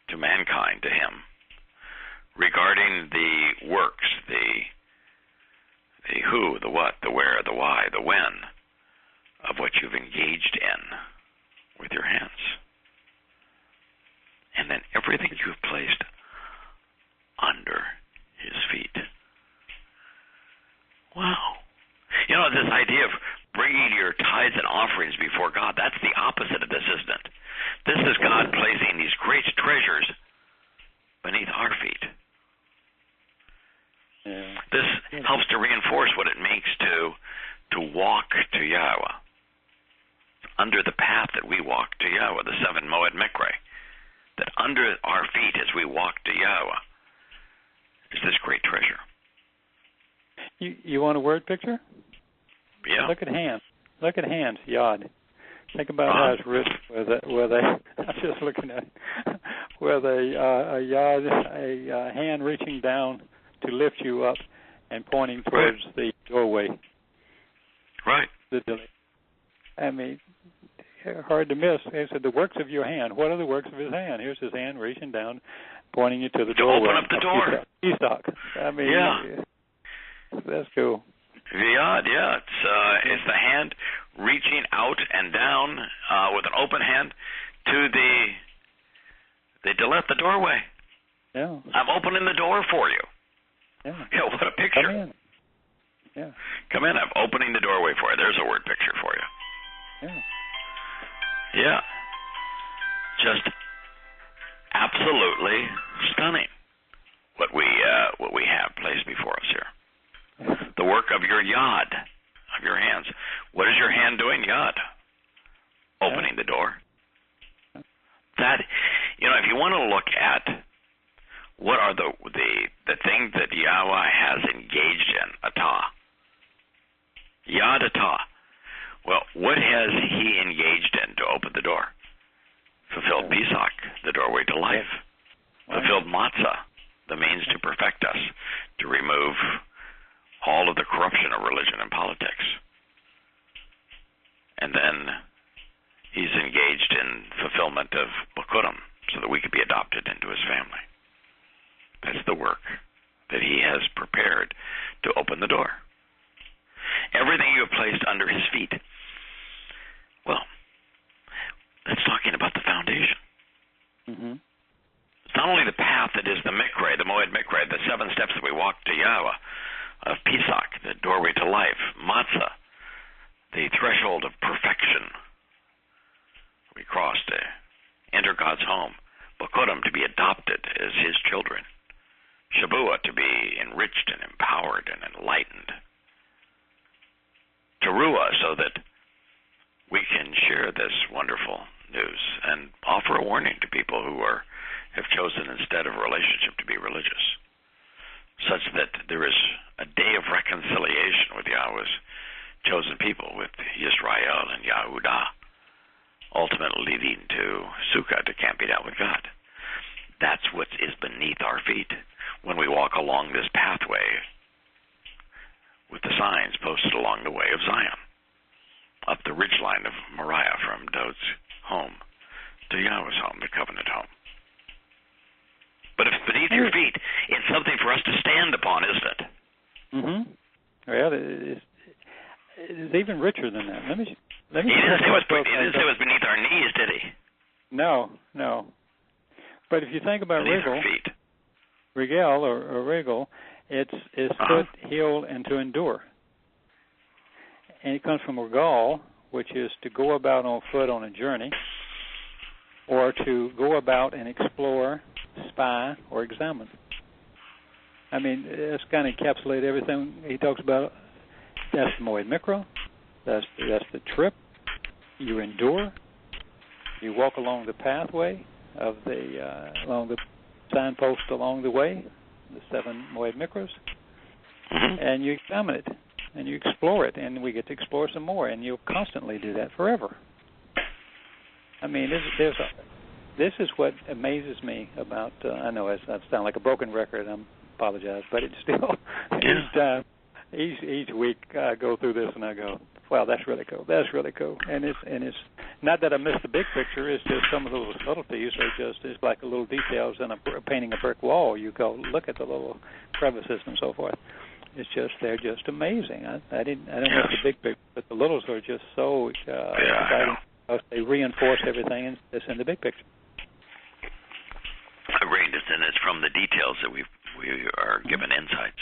S1: to mankind, to him, regarding the works, the who, the what, the where, the why, the when of what you've engaged in with your hands. And then everything you've placed under his feet. Wow. This idea of bringing your tithes and offerings before God, that's the opposite of this, isn't it? This is God placing these great treasures beneath our feet.
S2: Yeah.
S1: This helps to reinforce what it means to walk to Yahowah. Under the path that we walk to Yahowah, the 7 Moed Mikre, that under our feet as we walk to Yahowah is this great treasure.
S2: You want a word picture?
S1: Yeah.
S2: Look at hands. Look at hands, Yod. Think about how it's written, where they I'm just looking at where a Yod, a hand reaching down to lift you up and pointing towards the doorway.
S1: Right.
S2: I mean, hard to miss. He said, the works of your hand. What are the works of his hand? Here's his hand reaching down, pointing you to the doorway.
S1: To open up the door.
S2: Peacock. I mean, that's cool.
S1: Yod, it's the hand reaching out and down with an open hand to the doorway.
S2: Yeah.
S1: I'm opening the door for you.
S2: Yeah.
S1: What a picture.
S2: Come in. Yeah.
S1: Come in. I'm opening the doorway for you. There's a word picture for you.
S2: Yeah.
S1: Yeah. Just absolutely stunning what we have placed before us here. The work of your Yod, of your hands. What is your hand doing? Yod. Opening the door. That, if you want to look at what are the things that Yahweh has engaged in, atah. Yad atah. Well, what has he engaged in to open the door? Fulfilled Pesach, the doorway to life. Fulfilled matzah, the means to perfect us, to remove all of the corruption of religion and politics. And then he's engaged in fulfillment of Bakurim, so that we could be adopted into his family. That's the work that he has prepared to open the door. Everything you have placed under his feet. Well, that's talking about the foundation.
S2: Mm-hmm.
S1: It's not only the path that is the Mikre, the Moed Mikre, the 7 steps that we walk to Yahweh, of Pesach, the doorway to life, Matzah, the threshold of perfection. We cross to enter God's home. Bakurim, to be adopted as his children. Shabbat, to be enriched and empowered and enlightened. Towrah, so that we can share this wonderful news and offer a warning to people who are have chosen instead of a relationship to be religious, such that there is a day of reconciliation with Yahweh's chosen people, with Yisrael and Yehudah, ultimately leading to Sukkah, to camping out with God. That's what is beneath our feet when we walk along this pathway with the signs posted along the way of Zion, up the ridgeline of Moriah from Dod's home to Yahweh's home, the covenant home. But if it's beneath your feet, it's something for us to stand upon, isn't it?
S2: Mm-hmm. Well, it's even richer than that. Let me.
S1: He didn't say it was beneath our knees, did he?
S2: No. But if you think about regel or regal, it's foot, heel, and to endure. And it comes from regal, which is to go about on foot on a journey, or to go about and explore, spy, or examine. I mean, that's kind of encapsulate everything he talks about. That's the Moed Mikra. That's the trip. You endure. You walk along the pathway of along the signpost along the way, the 7 Moed Mikras, and you examine it, and you explore it, and we get to explore some more, and you'll constantly do that forever. I mean, this is what amazes me about, I know I sound like a broken record, I apologize, but it's still, each week I go through this and I go, wow, that's really cool. And it's not that I miss the big picture, it's just some of those subtleties it's like the little details in painting a brick wall. You go look at the little crevices and so forth. They're just amazing. I don't miss the big picture, but the littles are just so exciting. They reinforce everything that's in the big picture.
S1: Right, and it's from the details that we are given insights.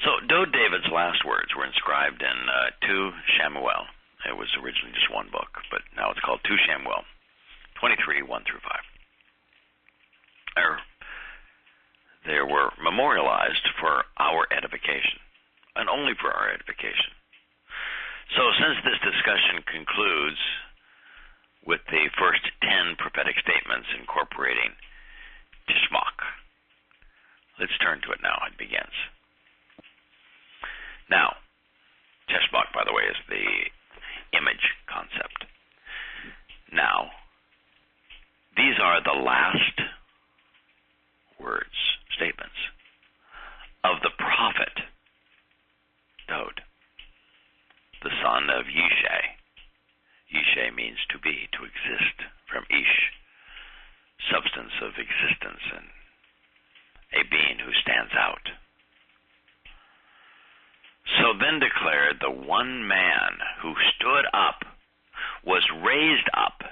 S1: So Dode David's last words were inscribed in 2 Shamuel. It was originally just one book, but now it's called 2 Shamuel, 23, 1 through 5. They were memorialized for our edification, and only for our edification. So since this discussion concludes with the first 10 prophetic statements incorporating Tishmach, let's turn to it now. It begins. Now, Tishmach, by the way, is the image concept. Now, these are the last words, statements, of the prophet Dode, the son of Yishai. Yishai means to be, to exist, from Ish, substance of existence, and a being who stands out. So then declared the one man who stood up, was raised up,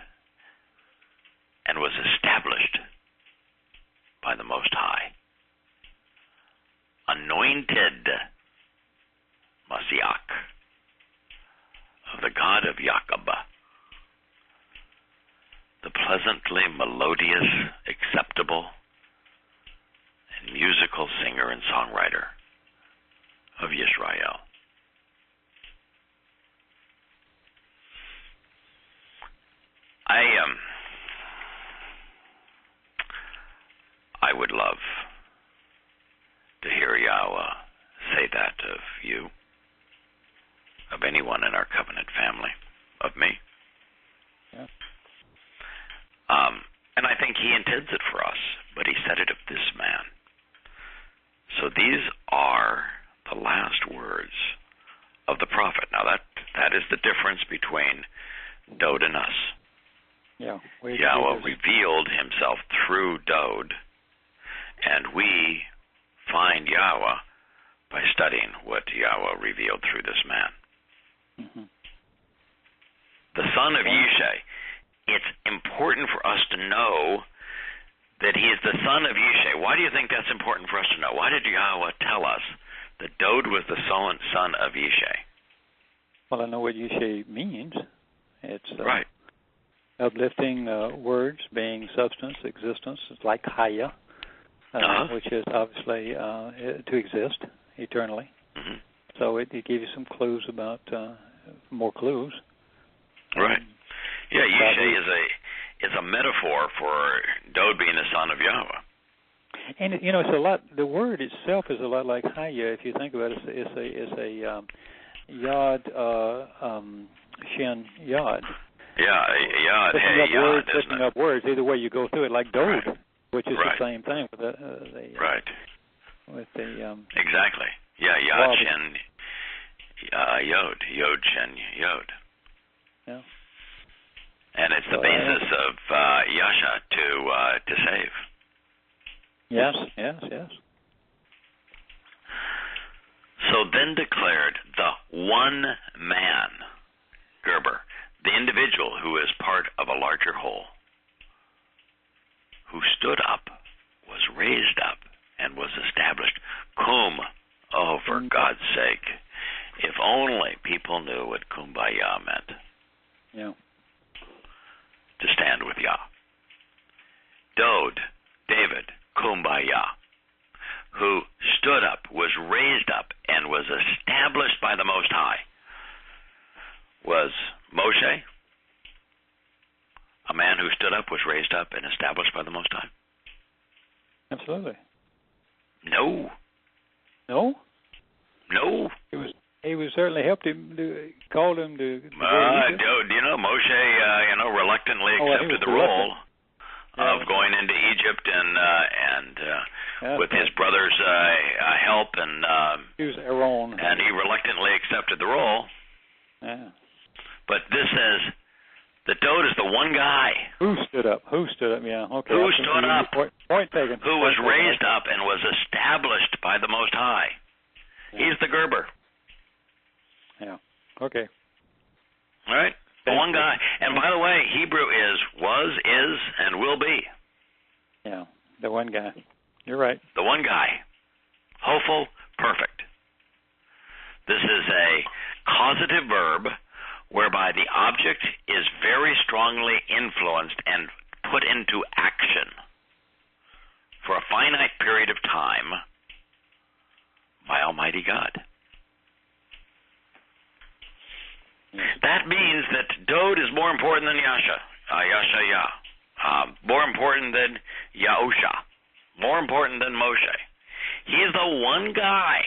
S1: and was established by the Most High, anointed Mashiach of the God of Jacob, the pleasantly melodious, acceptable, and musical singer and songwriter of Yisrael. I would love to hear Yahweh say that of you, of anyone in our covenant family, of me.
S2: Yeah.
S1: And I think he intends it for us, but he said it of this man. So these are the last words of the prophet. Now that is the difference between Dode and us.
S2: Yeah,
S1: Yahweh revealed himself through Dode, and we find Yahweh by studying what Yahweh revealed through this man.
S2: Mm-hmm.
S1: The son of Yishai. It's important for us to know that he is the son of Yishai. Why do you think that's important for us to know? Why did Yahweh tell us that Dode was the son of Yishai?
S2: Well, I know what Yishai means. It's
S1: right.
S2: Uplifting words, being substance, existence. It's like Haya, which is obviously to exist eternally.
S1: Mm-hmm.
S2: So it gives you some clues about, more clues.
S1: Right. Yeah, Yishai is a metaphor for Dod being the son of Yahweh.
S2: And it's a lot. The word itself is a lot like Haya. If you think about it, it's a Yod Shin Yod.
S1: Yeah, Yod. Hey, Yod.
S2: Picking up words. Either way you go through it, like Dod,
S1: right.
S2: which is
S1: right.
S2: the same thing with the
S1: right.
S2: With the
S1: exactly. Yeah, Yod Shin Yod. Yod Shin Yod.
S2: Yeah.
S1: And it's the basis of Yasha to save.
S2: Yes.
S1: So then declared the one man, Gerber, the individual who is part of a larger whole, who stood up, was raised up, and was established. Kum, oh, for God's sake. If only people knew what kumbaya meant.
S2: Yeah.
S1: To stand with Yah. Dod, David, kumbaya, who stood up, was raised up, and was established by the Most High, was Moshe, a man who stood up, was raised up, and established by the Most High?
S2: Absolutely.
S1: No.
S2: No?
S1: No.
S2: He was certainly helped him, called him to
S1: Moshe, reluctantly accepted the role of going into Egypt and with his brother's help, and
S2: he was Aaron,
S1: and he reluctantly accepted the role.
S2: Yeah.
S1: But this says that Dod is the one guy
S2: who stood up. Yeah. Okay.
S1: Who stood up?
S2: Point taken.
S1: Who was raised up and was established by the Most High. Yeah. He's the Gerber.
S2: Yeah. Okay.
S1: All right. The one guy. And by the way, Hebrew was, is, and will be.
S2: Yeah. The one guy. You're right.
S1: The one guy. Hopeful, perfect. This is a causative verb whereby the object is very strongly influenced and put into action for a finite period of time by Almighty God. That means that Dod is more important than Yasha, more important than Yahusha, more important than Moshe. He is the one guy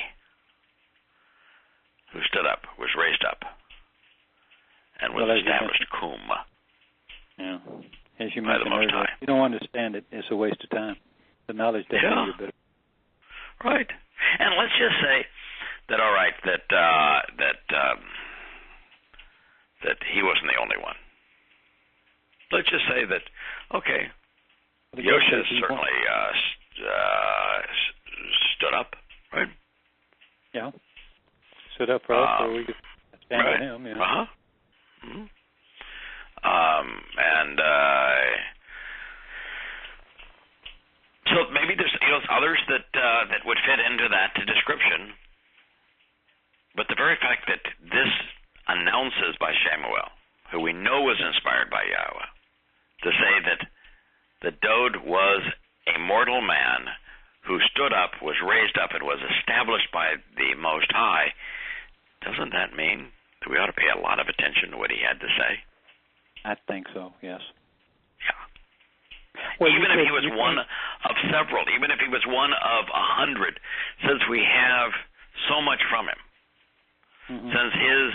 S1: who stood up, was raised up, and was established kum.
S2: Yeah. As you mentioned earlier, if you don't understand it, it's a waste of time. The knowledge doesn't make you better.
S1: Right. And let's just say that, all right, that he wasn't the only one. Let's just say that, okay, Yosha certainly stood up, right?
S2: Yeah. Stood up for us so we could stand with him. Yeah.
S1: Uh-huh. Mm-hmm. So maybe there's others that would fit into that description, but the very fact that this announces by Shemuel, who we know was inspired by Yahweh, to say that the Dod was a mortal man who stood up, was raised up, and was established by the Most High, doesn't that mean that we ought to pay a lot of attention to what he had to say?
S2: I think so, yes.
S1: Yeah.
S2: Well,
S1: even if he was one of several, even if he was one of 100, since we have so much from him, since his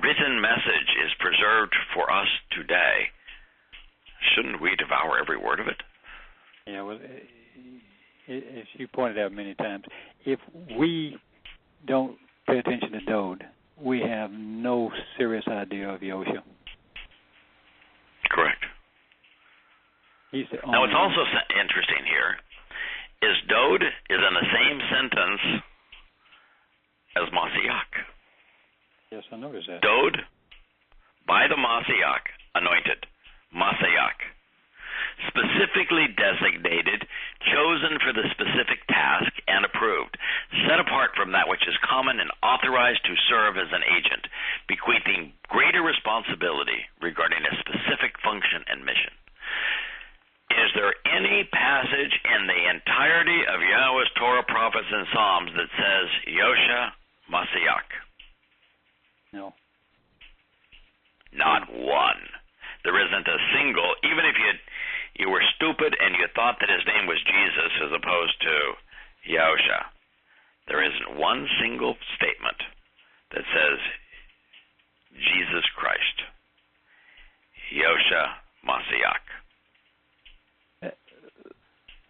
S1: written message is preserved for us today, shouldn't we devour every word of it?
S2: Yeah, well, as you pointed out many times, if we don't pay attention to Dod, we have no serious idea of Yosha.
S1: Correct. Now, what's also interesting here is Dod is in the same sentence as Mashiach.
S2: Yes, I noticed that.
S1: Dod, by the Mashiach, anointed, Mashiach, specifically designated, chosen for the specific task, and approved, set apart from that which is common and authorized to serve as an agent, bequeathing greater responsibility regarding a specific function and mission. Is there any passage in the entirety of Yahweh's Torah, prophets, and Psalms that says Yosha Mashiach?
S2: No.
S1: Not one. There isn't a single, even if You were stupid and you thought that his name was Jesus as opposed to Yahusha. There isn't one single statement that says Jesus Christ, Yahusha Mashiach.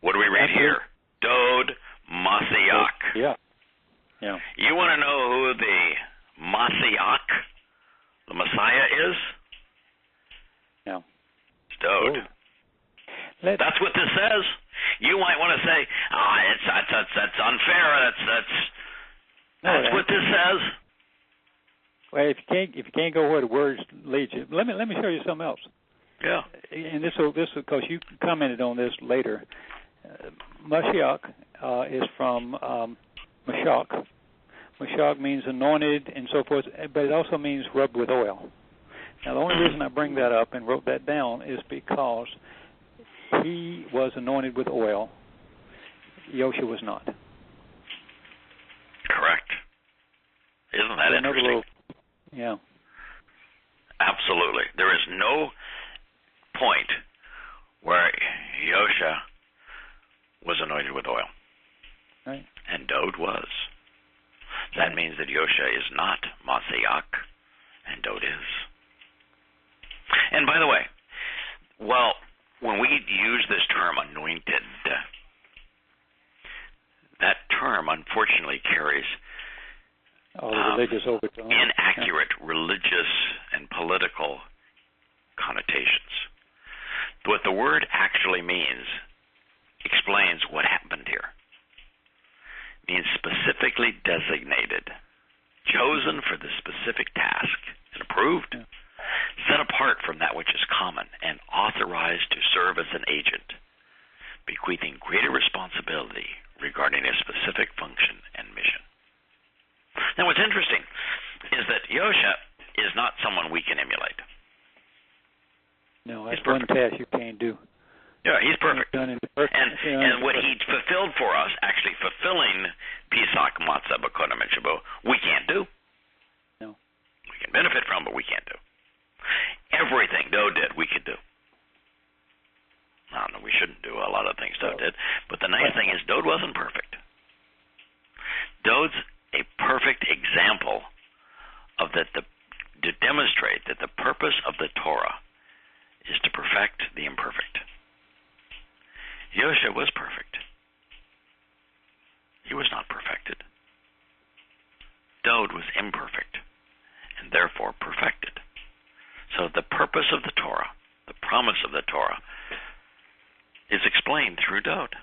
S1: What do we read here? Dod Mashiach.
S2: Yeah.
S1: You want to know who the Mashiach, the Messiah, is?
S2: Yeah.
S1: It's Dod. That's what this says. You might want to say, that's unfair. That's what this says.
S2: Well, if you can't go where the words lead you, let me show you something else.
S1: Yeah.
S2: And this because you commented on this later. Mashiach is from Mashach. Mashach means anointed and so forth, but it also means rubbed with oil. Now, the only reason I bring that up and wrote that down is because he was anointed with oil. Yahusha was not.
S1: Correct. Isn't that interesting?
S2: Yeah.
S1: Absolutely. There is no point where Yahusha was anointed with oil.
S2: Right.
S1: And Dod was. That means that Yahusha is not Mashiach, and Dod is. And by the way, when we use this term anointed, that term unfortunately carries
S2: religious overtones.
S1: Inaccurate religious and political connotations. What the word actually means explains what happened here. It means specifically designated, chosen for the specific task, and approved, set apart from that which is common, and authorized to serve as an agent, bequeathing greater responsibility regarding a specific function and mission. Now, what's interesting is that Yahusha is not someone we can emulate.
S2: No, that's one task you can't do.
S1: Yeah, he's perfect.
S2: And
S1: what he fulfilled for us, actually fulfilling Pesach, Matzah, Bakodim, and Shabbat, we can't do.
S2: No.
S1: We can benefit from, but we can't do. Everything Dod did, we could do. No, we shouldn't do a lot of things Dod did. But the nice thing is Dod wasn't perfect. Dod's a perfect example of that to demonstrate that the purpose of the Torah is to perfect the imperfect. Yahusha was perfect. He was not perfected. Dod was imperfect and therefore perfected. So the purpose of the Torah, the promise of the Torah, is explained through Dod.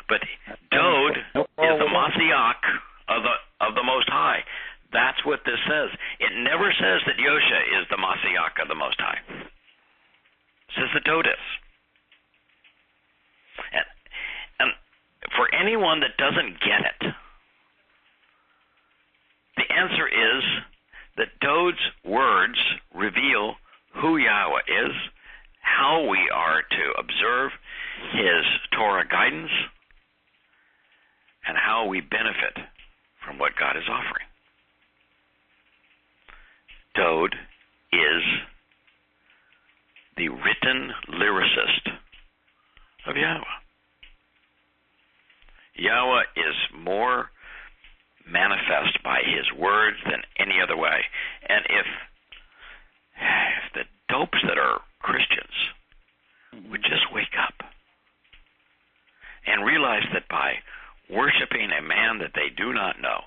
S1: But Dod is the Mashiach of the Most High. That's what this says. It never says that Yahusha is the Mashiach of the Most High. It says that Dod is. And for anyone that doesn't get it, the answer is that Dod's words reveal who Yahweh is, how we are to observe his Torah guidance, and how we benefit from what God is offering. Dod is the written lyricist of Yahweh. Yahweh is more manifest by his words than any other way. And if the dopes that are Christians would just wake up and realize that by worshiping a man that they do not know,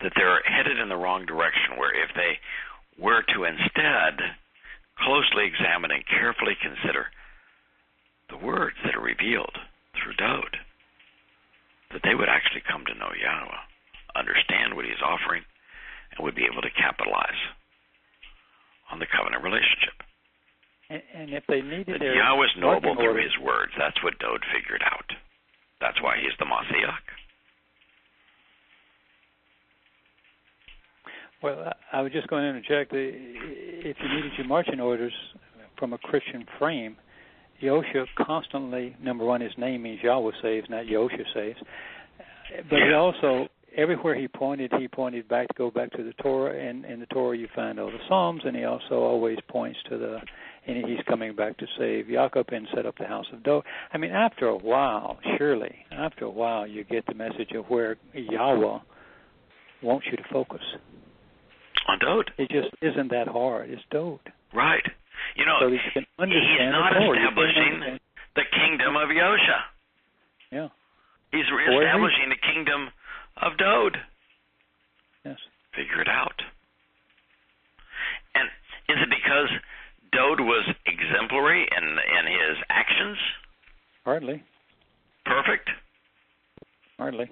S1: that they're headed in the wrong direction, where if they were to instead closely examine and carefully consider the words that are revealed through Dod, that they would actually come to know Yahweh, understand what he's offering, and would be able to capitalize on the covenant relationship.
S2: And if they needed
S1: that Yahweh's knowable through his words, that's what Dod figured out. That's why he's the Mashiach.
S2: Well, I was just going to interject. If you needed your marching orders from a Christian frame, Yahusha constantly, number one, his name means Yahweh saves, not Yahusha saves. But he also everywhere he pointed back to go back to the Torah, and in the Torah you find all the Psalms, and he also always points to and he's coming back to save Jacob and set up the house of David. I mean, after a while, you get the message of where Yahweh wants you to focus.
S1: On David.
S2: It just isn't that hard. It's David.
S1: Right. You know,
S2: so he's
S1: not establishing the kingdom of Yosha.
S2: Yeah.
S1: He's reestablishing the kingdom of David.
S2: Yes.
S1: Figure it out. And is it because David was exemplary in his actions?
S2: Hardly.
S1: Perfect?
S2: Hardly.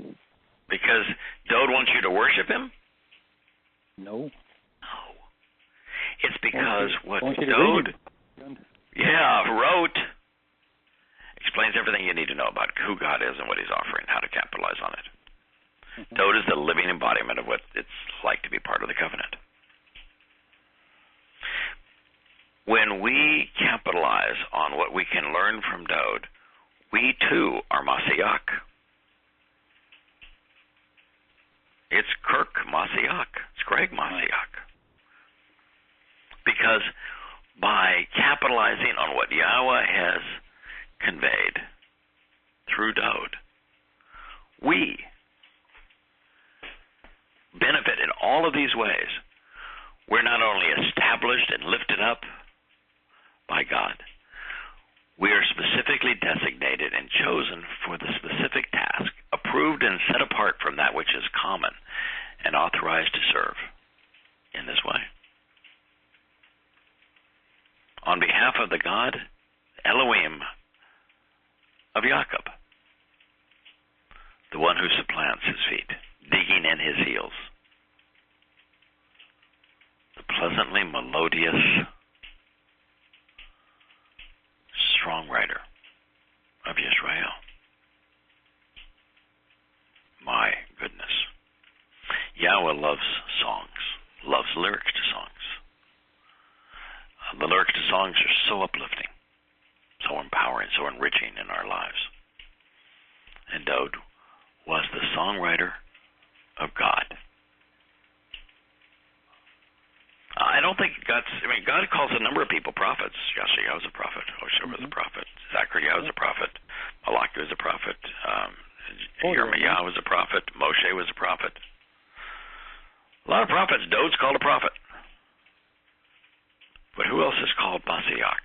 S1: Because David wants you to worship him?
S2: No.
S1: It's because what David wrote explains everything you need to know about who God is and what he's offering, how to capitalize on it. Mm-hmm. David is the living embodiment of what it's like to be part of the covenant. When we capitalize on what we can learn from David, we too are Mashiach. It's Kirk Mashiach. It's Greg Mashiach. Because by capitalizing on what Yahweh has conveyed through David, we benefit in all of these ways. We're not only established and lifted up by God, we are specifically designated and chosen for the specific task, approved and set apart from that which is common, and authorized to serve in this way. On behalf of the God, Elohim of Jacob, the one who supplants his feet, digging in his heels, the pleasantly melodious strong writer of Yisrael. My goodness. Yahweh loves songs, loves lyrics to songs. The lyrics to songs are so uplifting, so empowering, so enriching in our lives. And David was the songwriter of God. I don't think God calls a number of people prophets. Yashayahu was a prophet. Hosea was a prophet. Zechariah was a prophet. Malachi was a prophet. Yirmiyahu was a prophet. Moshe was a prophet. A lot of prophets. David's called a prophet. But who else is called Mashiach?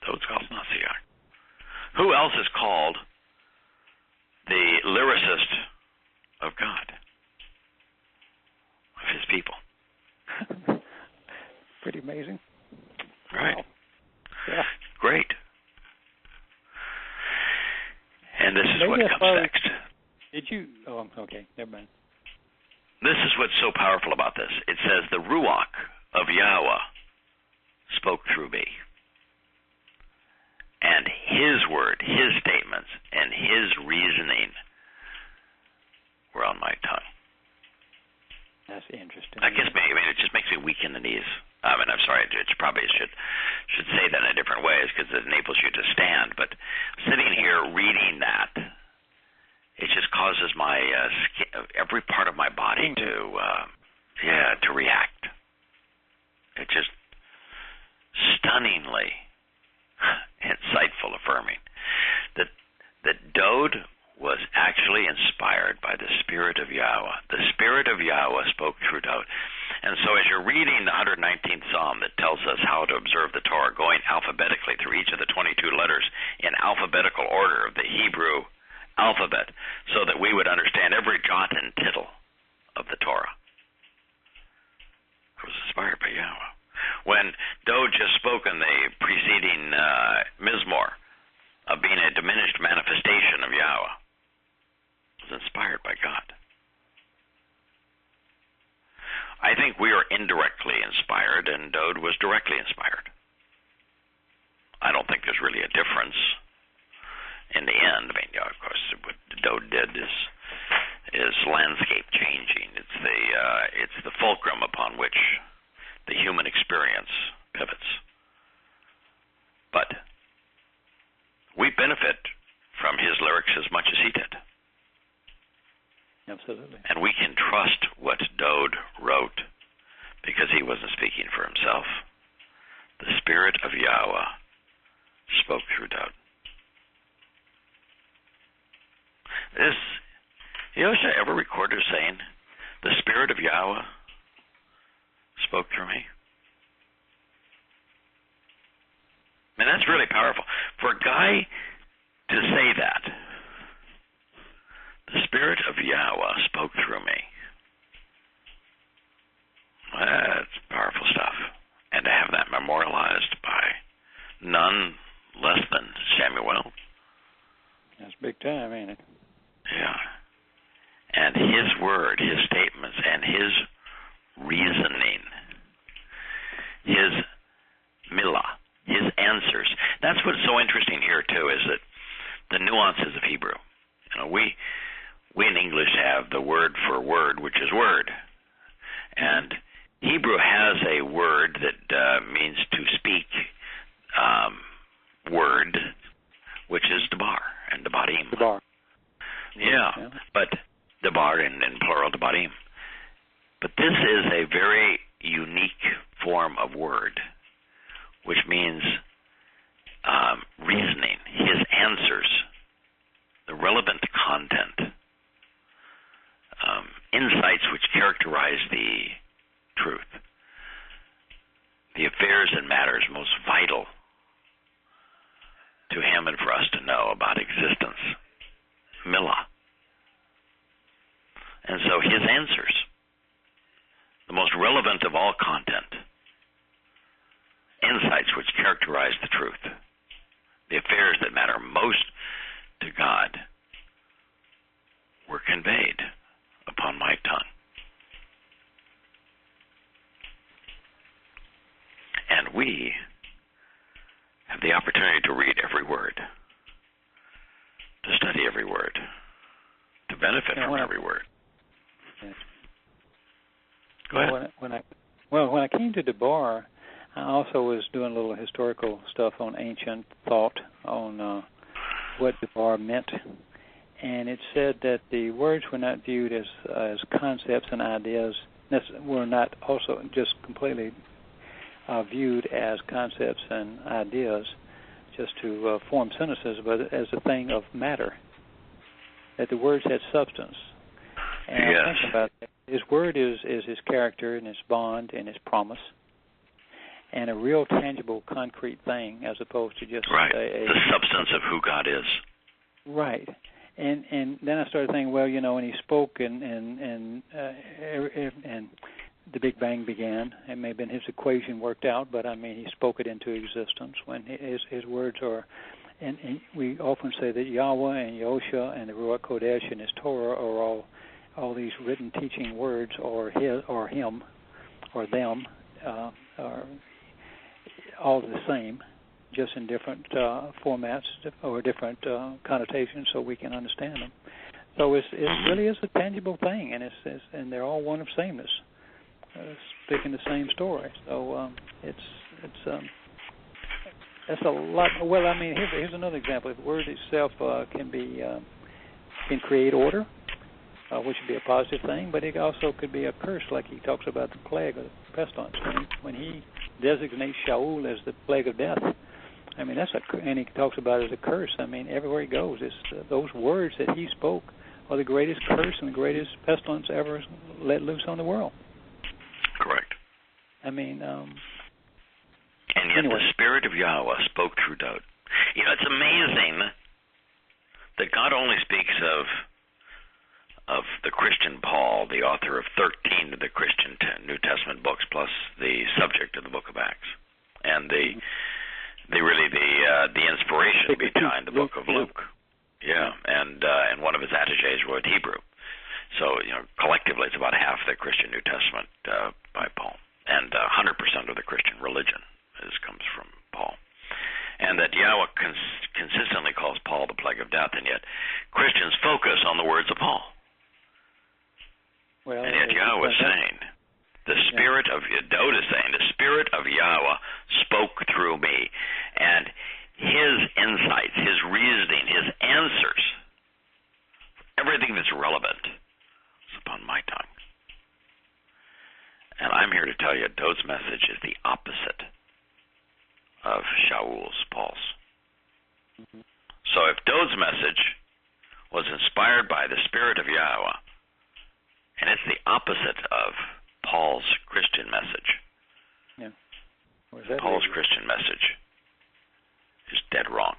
S1: David's called Mashiach. Who else is called the lyricist of God? Of his people.
S2: Pretty amazing.
S1: Right.
S2: Wow. Yeah.
S1: Great. And this is what comes next.
S2: Did you? Oh, okay. Never mind.
S1: This is what's so powerful about this. It says, the Ruach of Yahweh spoke through me. And his word, his statements, and his reasoning were on my tongue.
S2: That's interesting.
S1: I guess it just makes me weak in the knees. I'm sorry, it probably should say that in different ways because it enables you to stand. But sitting here reading that, it just causes my every part of my body to react. It's just stunningly insightful, affirming that David was actually inspired by the Spirit of Yahweh. The Spirit of Yahweh spoke through David. And so as you're reading the 119th Psalm that tells us how to observe the Torah, going alphabetically through each of the 22 letters in alphabetical order of the Hebrew alphabet, so that we would understand every jot and tittle of the Torah, it was inspired by Yahweh. When David just spoke in the preceding Mizmor of being a diminished manifestation of Yahweh, it was inspired by God. I think we are indirectly inspired, and David was directly inspired. I don't think there's really a difference in the end. Of course, what David did is landscape changing. It's the fulcrum upon which the human experience pivots. But we benefit from his lyrics as much as he did.
S2: Absolutely.
S1: And we can trust what Dode wrote because he wasn't speaking for himself. The Spirit of Yahweh spoke through Dode. Is Yosha ever recorded saying, the Spirit of Yahweh spoke through me? I mean, that's really powerful. For a guy to say that, the Spirit of Yahweh spoke through me, that's powerful stuff. And to have that memorialized by none less than Samuel.
S2: That's big time, ain't it?
S1: Yeah. And his word, his statements, and his reasoning, his milah, his answers. That's what's so interesting here, too, is that the nuances of Hebrew. You know, we in English have the word for word, which is word. And Hebrew has a word that means to speak word, which is debar and debarim.
S2: Debar.
S1: Yeah, but debar in plural, debarim. But this is a very unique form of word, which means reasoning, his answers, the relevant content, insights which characterize the truth, the affairs and matters most vital to him and for us to know about existence, milah. And so his answers, the most relevant of all content, insights which characterize the truth, the affairs that matter most to God, were conveyed upon my tongue. And we have the opportunity to read every word, to study every word, to benefit from every word. Go ahead.
S2: When I came to Debar, I also was doing a little historical stuff on ancient thought, on what Debar meant. And it said that the words were not viewed as concepts and ideas, were not also just completely viewed as concepts and ideas, just to form sentences, but as a thing of matter, that the words had substance. And
S1: yes.
S2: I'm thinking about that. His word is his character and his bond and his promise, and a real tangible, concrete thing, as opposed to just
S1: the substance of who God is.
S2: Right. And then I started thinking, well, when he spoke and the Big Bang began, it may have been his equation worked out, but I mean he spoke it into existence. When his words are, and we often say that Yahweh and Yosha and the Ruach Kodesh and his Torah are all these written teaching words, or him or them, are all the same, just in different formats or different connotations, so we can understand them. So it really is a tangible thing, and they're all one of sameness, speaking the same story. So that's a lot. Well, I mean, here's another example. The word itself can create order, which would be a positive thing, but it also could be a curse, like he talks about the plague or the pestilence. When he designates Shaul as the plague of death, I mean, and he talks about it as a curse. I mean, everywhere he goes, those words that he spoke are the greatest curse and the greatest pestilence ever let loose on the world.
S1: Correct.
S2: I mean,
S1: and yet anyway. The Spirit of Yahweh spoke through Dode. It's amazing that God only speaks of the Christian Paul, the author of 13 of the Christian New Testament books, plus the subject of the Book of Acts, and the inspiration behind the Book of Luke. Yeah, and one of his attaches wrote Hebrew. So collectively, it's about half the Christian New Testament by Paul, and 100% of the Christian religion comes from Paul. And that Yahweh consistently calls Paul the plague of death, and yet Christians focus on the words of Paul.
S2: Well,
S1: and yet Yahweh is saying, Dode is saying, the Spirit of Yahweh spoke through me, and his insights, his reasoning, his answers, everything that's relevant, Paul's. So if Dode's message was inspired by the Spirit of Yahowah, and it's the opposite of Paul's Christian message, Paul's Christian message is dead wrong.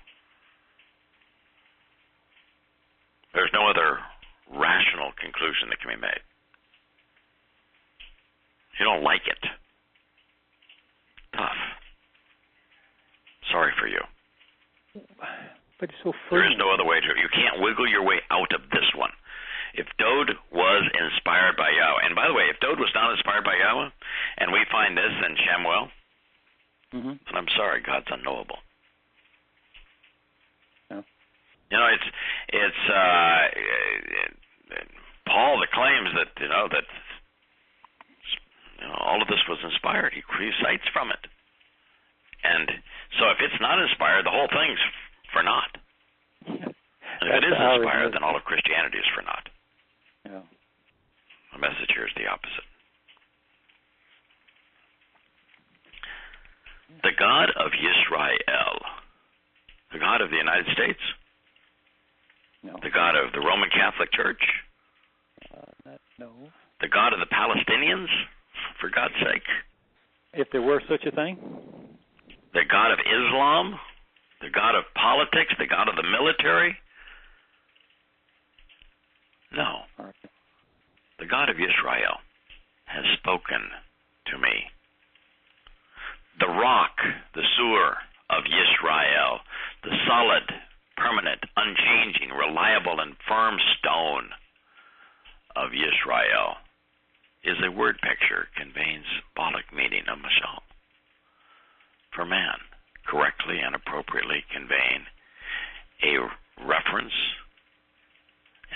S1: There's no other rational conclusion that can be made. You don't like it. Tough. Sorry for you.
S2: But it's so free.
S1: There is no other way to. You can't wiggle your way out of this one. If Dode was inspired by Yahweh, and by the way, if Dode was not inspired by Yahweh, and we find this in Shemuel, then I'm sorry, God's unknowable.
S2: Yeah.
S1: You know, it's Paul that claims that that all of this was inspired. He cites from it, and so if it's not inspired, the whole thing's for naught. And if it is inspired, then all of Christianity is for naught.
S2: Yeah.
S1: The message here is the opposite. The God of Yisrael, the God of the United States, the God of the Roman Catholic Church,
S2: no.
S1: The God of the Palestinians, for God's sake.
S2: If there were such a thing.
S1: The God of Islam, the God of politics, the God of the military. No. The God of Israel has spoken to me. The rock, the sewer of Yisrael, the solid, permanent, unchanging, reliable, and firm stone of Yisrael is a word picture conveying symbolic meaning of Mashal. For man, correctly and appropriately conveying a reference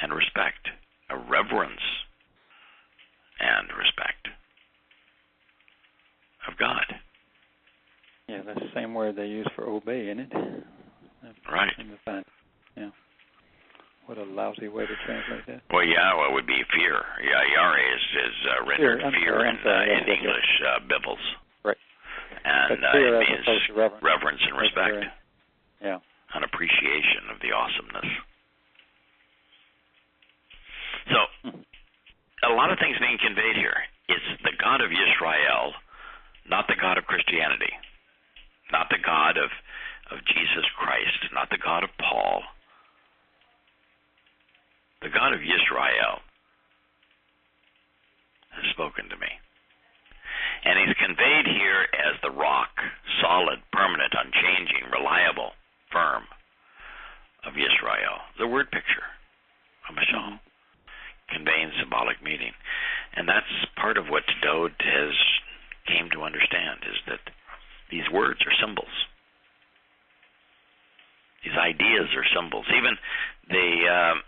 S1: and respect, a reverence and respect of God.
S2: Yeah, that's the same word they use for obey, isn't it?
S1: Right.
S2: Yeah. What a lousy way to translate that.
S1: Well, Yahweh would be fear. Yahweh is rendered fear in English Bibles.
S2: Right.
S1: And it means reverence and respect.
S2: Yeah.
S1: An appreciation of the awesomeness. So, a lot of things being conveyed here. It's the God of Yisrael, not the God of Christianity, not the God of Jesus Christ, not the God of Paul. The God of Yisrael has spoken to me. And he's conveyed here as the rock, solid, permanent, unchanging, reliable, firm of Yisrael. The word picture of Mashal, conveying symbolic meaning. And that's part of what Dode has came to understand, is that these words are symbols. These ideas are symbols. Even the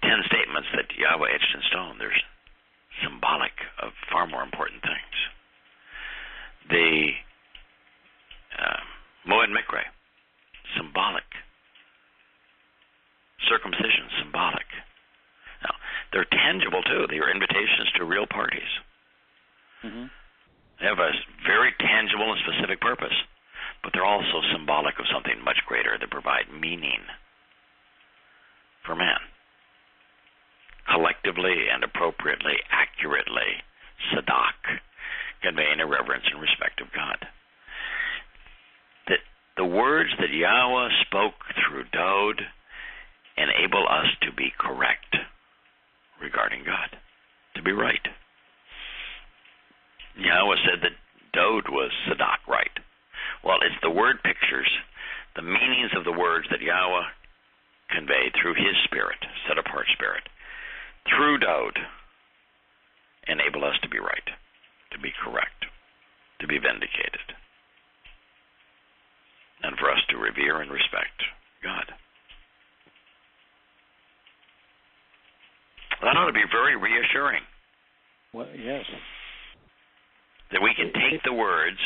S1: 10 statements that Yahweh etched in stone, they're symbolic of far more important things. The Moed Mikre, symbolic. Circumcision, symbolic. Now, they're tangible too. They are invitations to real parties. They have a very tangible and specific purpose, but they're also symbolic of something much greater that provide meaning for man. Collectively and appropriately, accurately, sadak, conveying a reverence and respect of God. The words that Yahweh spoke through Dode enable us to be correct regarding God, to be right. Yahweh said that Dode was sadak, right. Well, it's the word pictures, the meanings of the words that Yahweh conveyed through his spirit, set-apart spirit, through Dode, enable us to be right, to be correct, to be vindicated, and for us to revere and respect God. That ought to be very reassuring.
S2: Well, yes.
S1: That we can take the words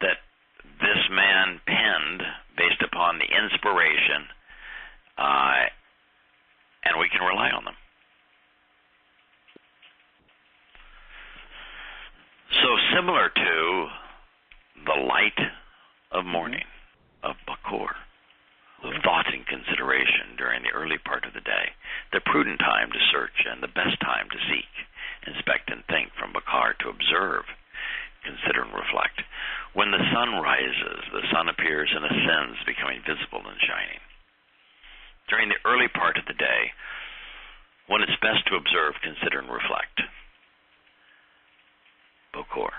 S1: that this man penned based upon the inspiration, and we can rely on them. So similar to the light of morning, of Bakor, of thought and consideration during the early part of the day, the prudent time to search and the best time to seek, inspect and think, from Bakar to observe, consider and reflect. When the sun rises, the sun appears and ascends, becoming visible and shining. During the early part of the day, when it's best to observe, consider and reflect. Bakor,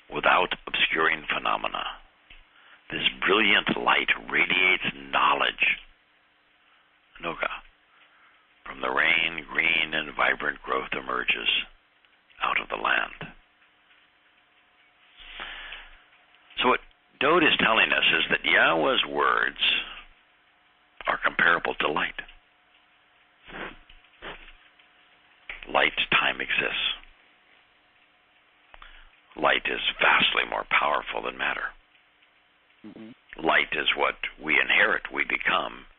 S1: without obscuring phenomena, this brilliant light radiates knowledge, Noga. From the rain, green and vibrant growth emerges out of the land. So what Dode is telling us is that Yahweh's words are comparable to light. Light time exists. Light is vastly more powerful than matter. Light is what we inherit. We become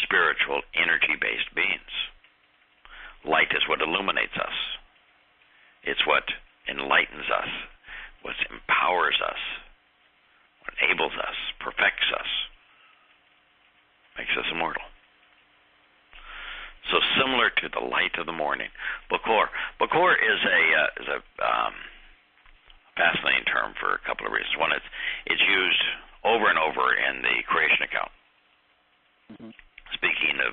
S1: spiritual, energy-based beings. Light is what illuminates us. It's what enlightens us, what empowers us, what enables us, perfects us, makes us immortal. So similar to the light of the morning, Bakor. Bakor is a fascinating term for a couple of reasons. One, it's used over and over in the creation account. Speaking of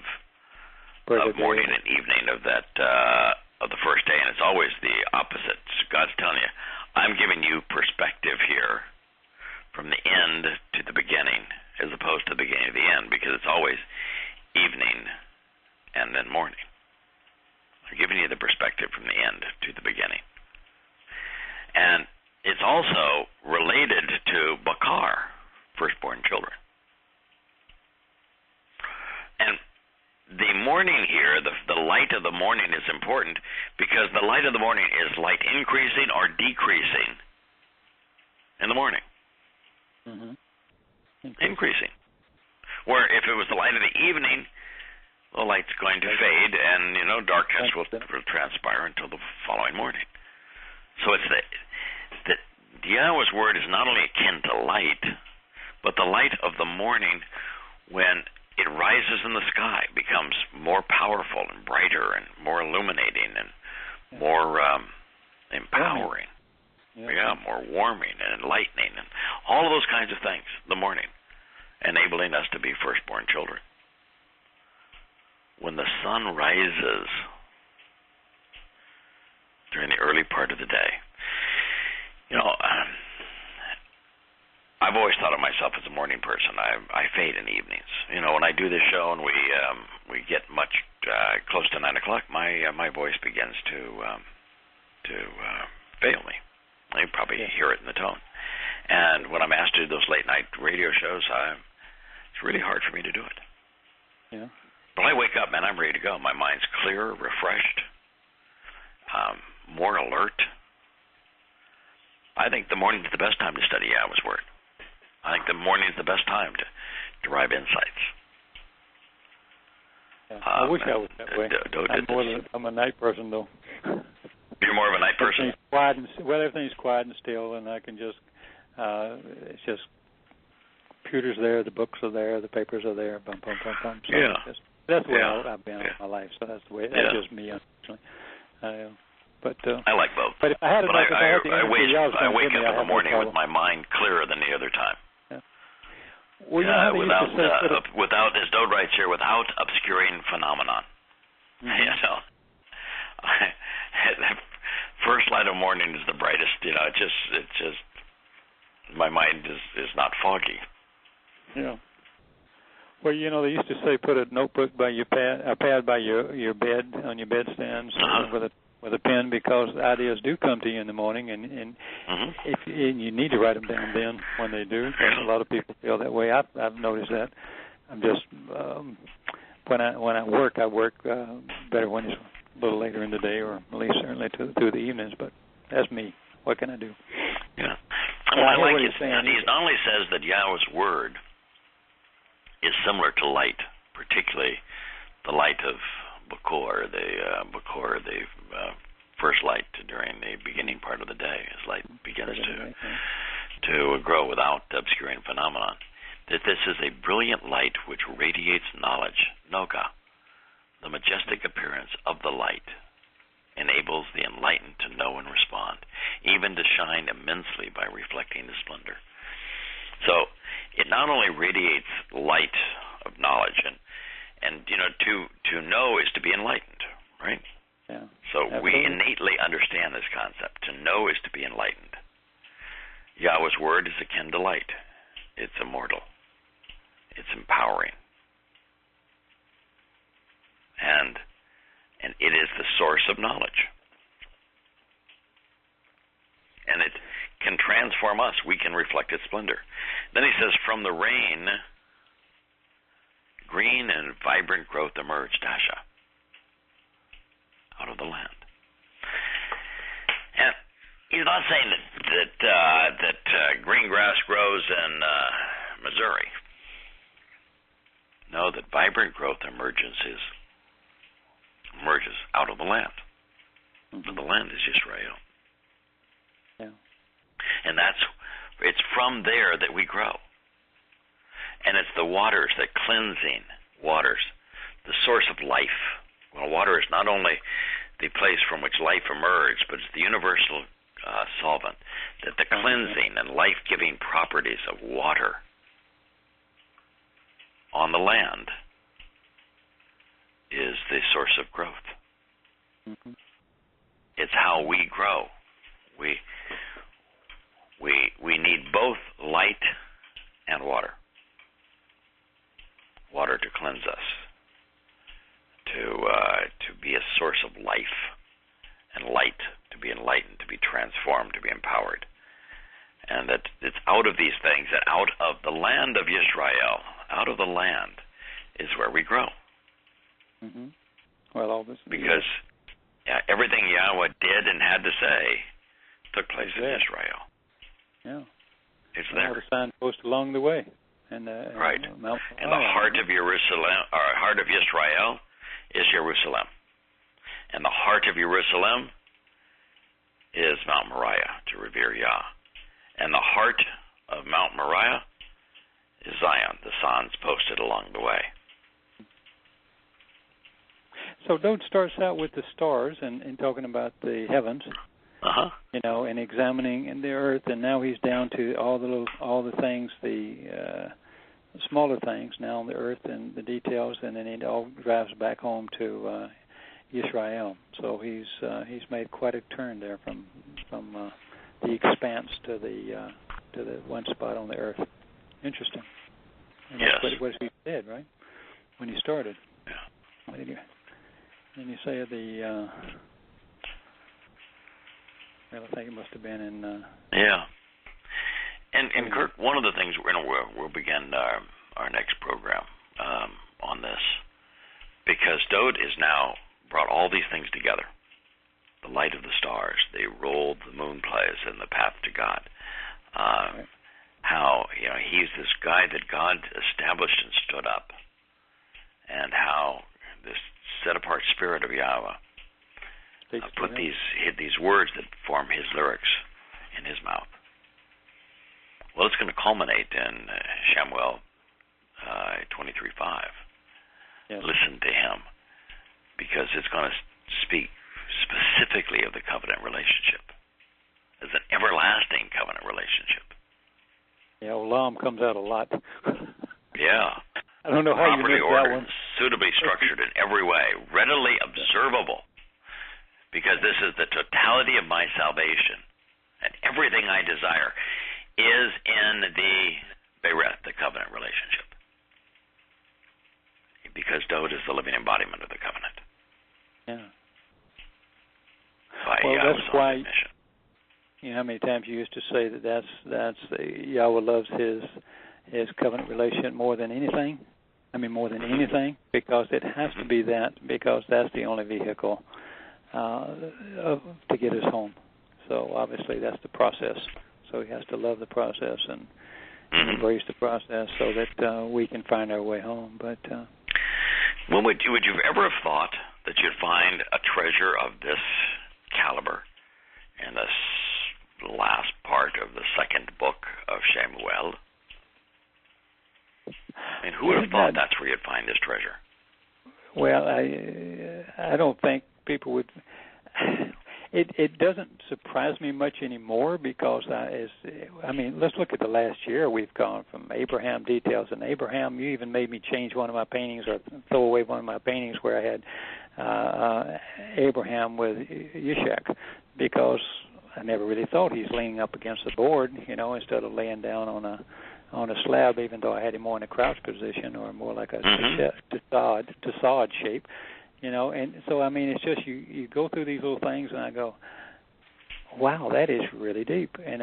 S1: morning and evening of that of the first day, and it's always the opposite. God's telling you, I'm giving you perspective here from the end to the beginning, as opposed to the beginning of the end, because it's always evening and then morning. I'm giving you the perspective from the end to the beginning. And it's also related to Bakar, firstborn children. And the morning here, the light of the morning is important because the light of the morning is light increasing or decreasing in the morning. Increasing. Where if it was the light of the evening, the light's going to fade and, darkness will transpire until the following morning. So it's that Yahweh's word is not only akin to light, but the light of the morning, when it rises in the sky, becomes more powerful and brighter and more illuminating and more empowering. More warming and enlightening and all of those kinds of things, the morning, enabling us to be firstborn children. When the sun rises during the early part of the day, I've always thought of myself as a morning person. I fade in the evenings. When I do this show and we get much close to 9 o'clock, my voice begins to fail me. You probably hear it in the tone. And when I'm asked to do those late night radio shows, it's really hard for me to do it.
S2: Yeah.
S1: But I wake up, man, I'm ready to go. My mind's clearer, refreshed, more alert. I think the morning is the best time to study Yahweh's word. I think the morning is the best time to derive insights.
S2: Yeah. I wish I was that way. I'm a night person, though.
S1: You're more of a night person?
S2: Everything's quiet and still, and I can just, it's just, computers there, the books are there, the papers are there, bum, bum, bum, bum. So that's the way I've been in my life, so that's the way, that's just me, unfortunately. I
S1: like both.
S2: But if I had
S1: I wake up in the morning with my mind clearer than the other time.
S2: Yeah. Well,
S1: without, as Dode writes here, without obscuring phenomenon. The first light of morning is the brightest. It just my mind is not foggy.
S2: Yeah. Well, they used to say put a notebook by your pad by your bed on your bedstand with a pen, because ideas do come to you in the morning, and if you need to write them down then when they do. A lot of people feel that way. I've noticed that. I'm just when I work better when it's a little later in the day, or at least certainly through the evenings. But that's me. What can I do?
S1: Yeah. I like it. He not only says that Yahweh's word is similar to light, particularly the light of Bakor, the first light during the beginning part of the day, as light begins to grow without obscuring phenomenon, that this is a brilliant light which radiates knowledge, noga. The majestic appearance of the light enables the enlightened to know and respond, even to shine immensely by reflecting the splendor. So it not only radiates light of knowledge, and to know is to be enlightened, right?
S2: Yeah.
S1: So
S2: Absolutely.
S1: we innately understand this concept. To know is to be enlightened. Yahweh's word is akin to light. It's immortal. It's empowering. And it is the source of knowledge. And it can transform us. We can reflect its splendor. Then he says, from the rain, green and vibrant growth emerged, Dasha, out of the land. And he's not saying that green grass grows in Missouri. No, that vibrant growth emerges out of the land. Mm-hmm. The land is Israel.
S2: Yeah.
S1: And it's from there that we grow. And it's the waters, the cleansing waters, the source of life. Well, water is not only the place from which life emerged, but it's the universal solvent, that the cleansing and life-giving properties of water on the land is the source of growth. Mm-hmm. It's how we grow. We need both light and water. Water to cleanse us, to be a source of life, and light to be enlightened, to be transformed, to be empowered. And that it's out of these things, that out of the land of Israel, out of the land, is where we grow.
S2: Mm-hmm. Well, all this
S1: because everything Yahweh did and had to say took place in Israel.
S2: Yeah,
S1: it's there.
S2: All the signposts along the way, and
S1: right.
S2: Mount
S1: and the heart of Jerusalem, or heart of Israel, is Jerusalem, and the heart of Jerusalem is Mount Moriah, to revere Yah, and the heart of Mount Moriah is Zion, the signs posted along the way.
S2: So Dode starts out with the stars and talking about the heavens, and examining the earth, and now he's down to all the things, the smaller things now on the earth and the details, and then it all drives back home to Israel. So he's made quite a turn there from the expanse to the one spot on the earth. Interesting. And that's what he said, right, when he started.
S1: Yeah.
S2: And you say well, I think it must have been in... And
S1: Kirk, one of the things we'll begin our next program on this, because Dode is now brought all these things together. The light of the stars, they rolled the moon plays and the path to God. How he's this guy that God established and stood up, and how this set-apart spirit of Yahweh put these words that form his lyrics in his mouth. Well, it's going to culminate in Shamuel 23:5. Yes. Listen to him, because it's going to speak specifically of the covenant relationship as an everlasting covenant relationship.
S2: Yeah, Olam comes out a lot.
S1: Yeah.
S2: I don't know how you missed that one.
S1: Suitably structured in every way, readily observable, because this is the totality of my salvation, and everything I desire is in the Bereth, the covenant relationship, because Dode is the living embodiment of the covenant.
S2: Yeah.
S1: By
S2: that's why.
S1: Mission.
S2: You know how many times you used to say that's Yahweh loves his covenant relationship more than anything. I mean, more than anything, because it has to be that, because that's the only vehicle to get us home. So obviously that's the process. So he has to love the process and embrace the process so that we can find our way home. But
S1: when would you ever have thought that you'd find a treasure of this caliber in this last part of the second book of Shemuel. I mean, who would have thought that's where you'd find his treasure?
S2: Well, I don't think people would. It doesn't surprise me much anymore because let's look at the last year. We've gone from Abraham details, and Abraham, you even made me change one of my paintings or throw away one of my paintings where I had Abraham with Yishak, because I never really thought he's leaning up against the board, instead of laying down on a slab, even though I had him more in a crouch position or more like a Tassad shape. And so, it's just you go through these little things, and I go, wow, that is really deep. And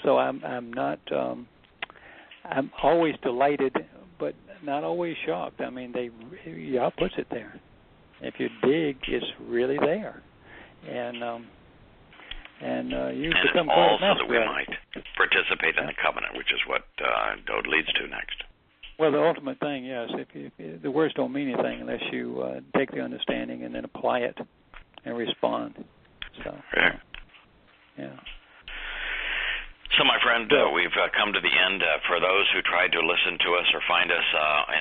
S2: so I'm not, I'm always delighted, but not always shocked. Yah puts it there. If you dig, it's really there. And you become quite a master.
S1: Also that we might participate in the covenant, which is what Dode leads to next.
S2: Well, the ultimate thing, yes. If the words don't mean anything unless you take the understanding and then apply it and respond. So, yeah.
S1: So, my friend, we've come to the end. For those who tried to listen to us or find us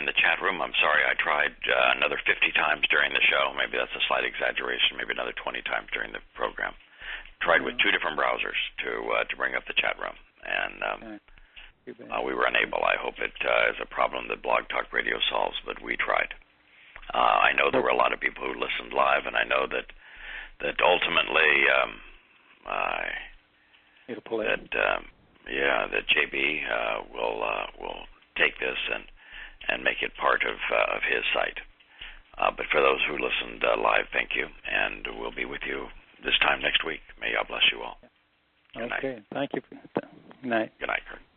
S1: in the chat room, I'm sorry, I tried another 50 times during the show. Maybe that's a slight exaggeration. Maybe another 20 times during the program. Tried with two different browsers to bring up the chat room, and we were unable. I hope it is a problem that Blog Talk Radio solves, but we tried. I know there were a lot of people who listened live, and I know that ultimately that JB will take this and make it part of his site. But for those who listened live, thank you, and we'll be with you this time next week. May God bless you all.
S2: Good night. Thank you. Good night.
S1: Good night.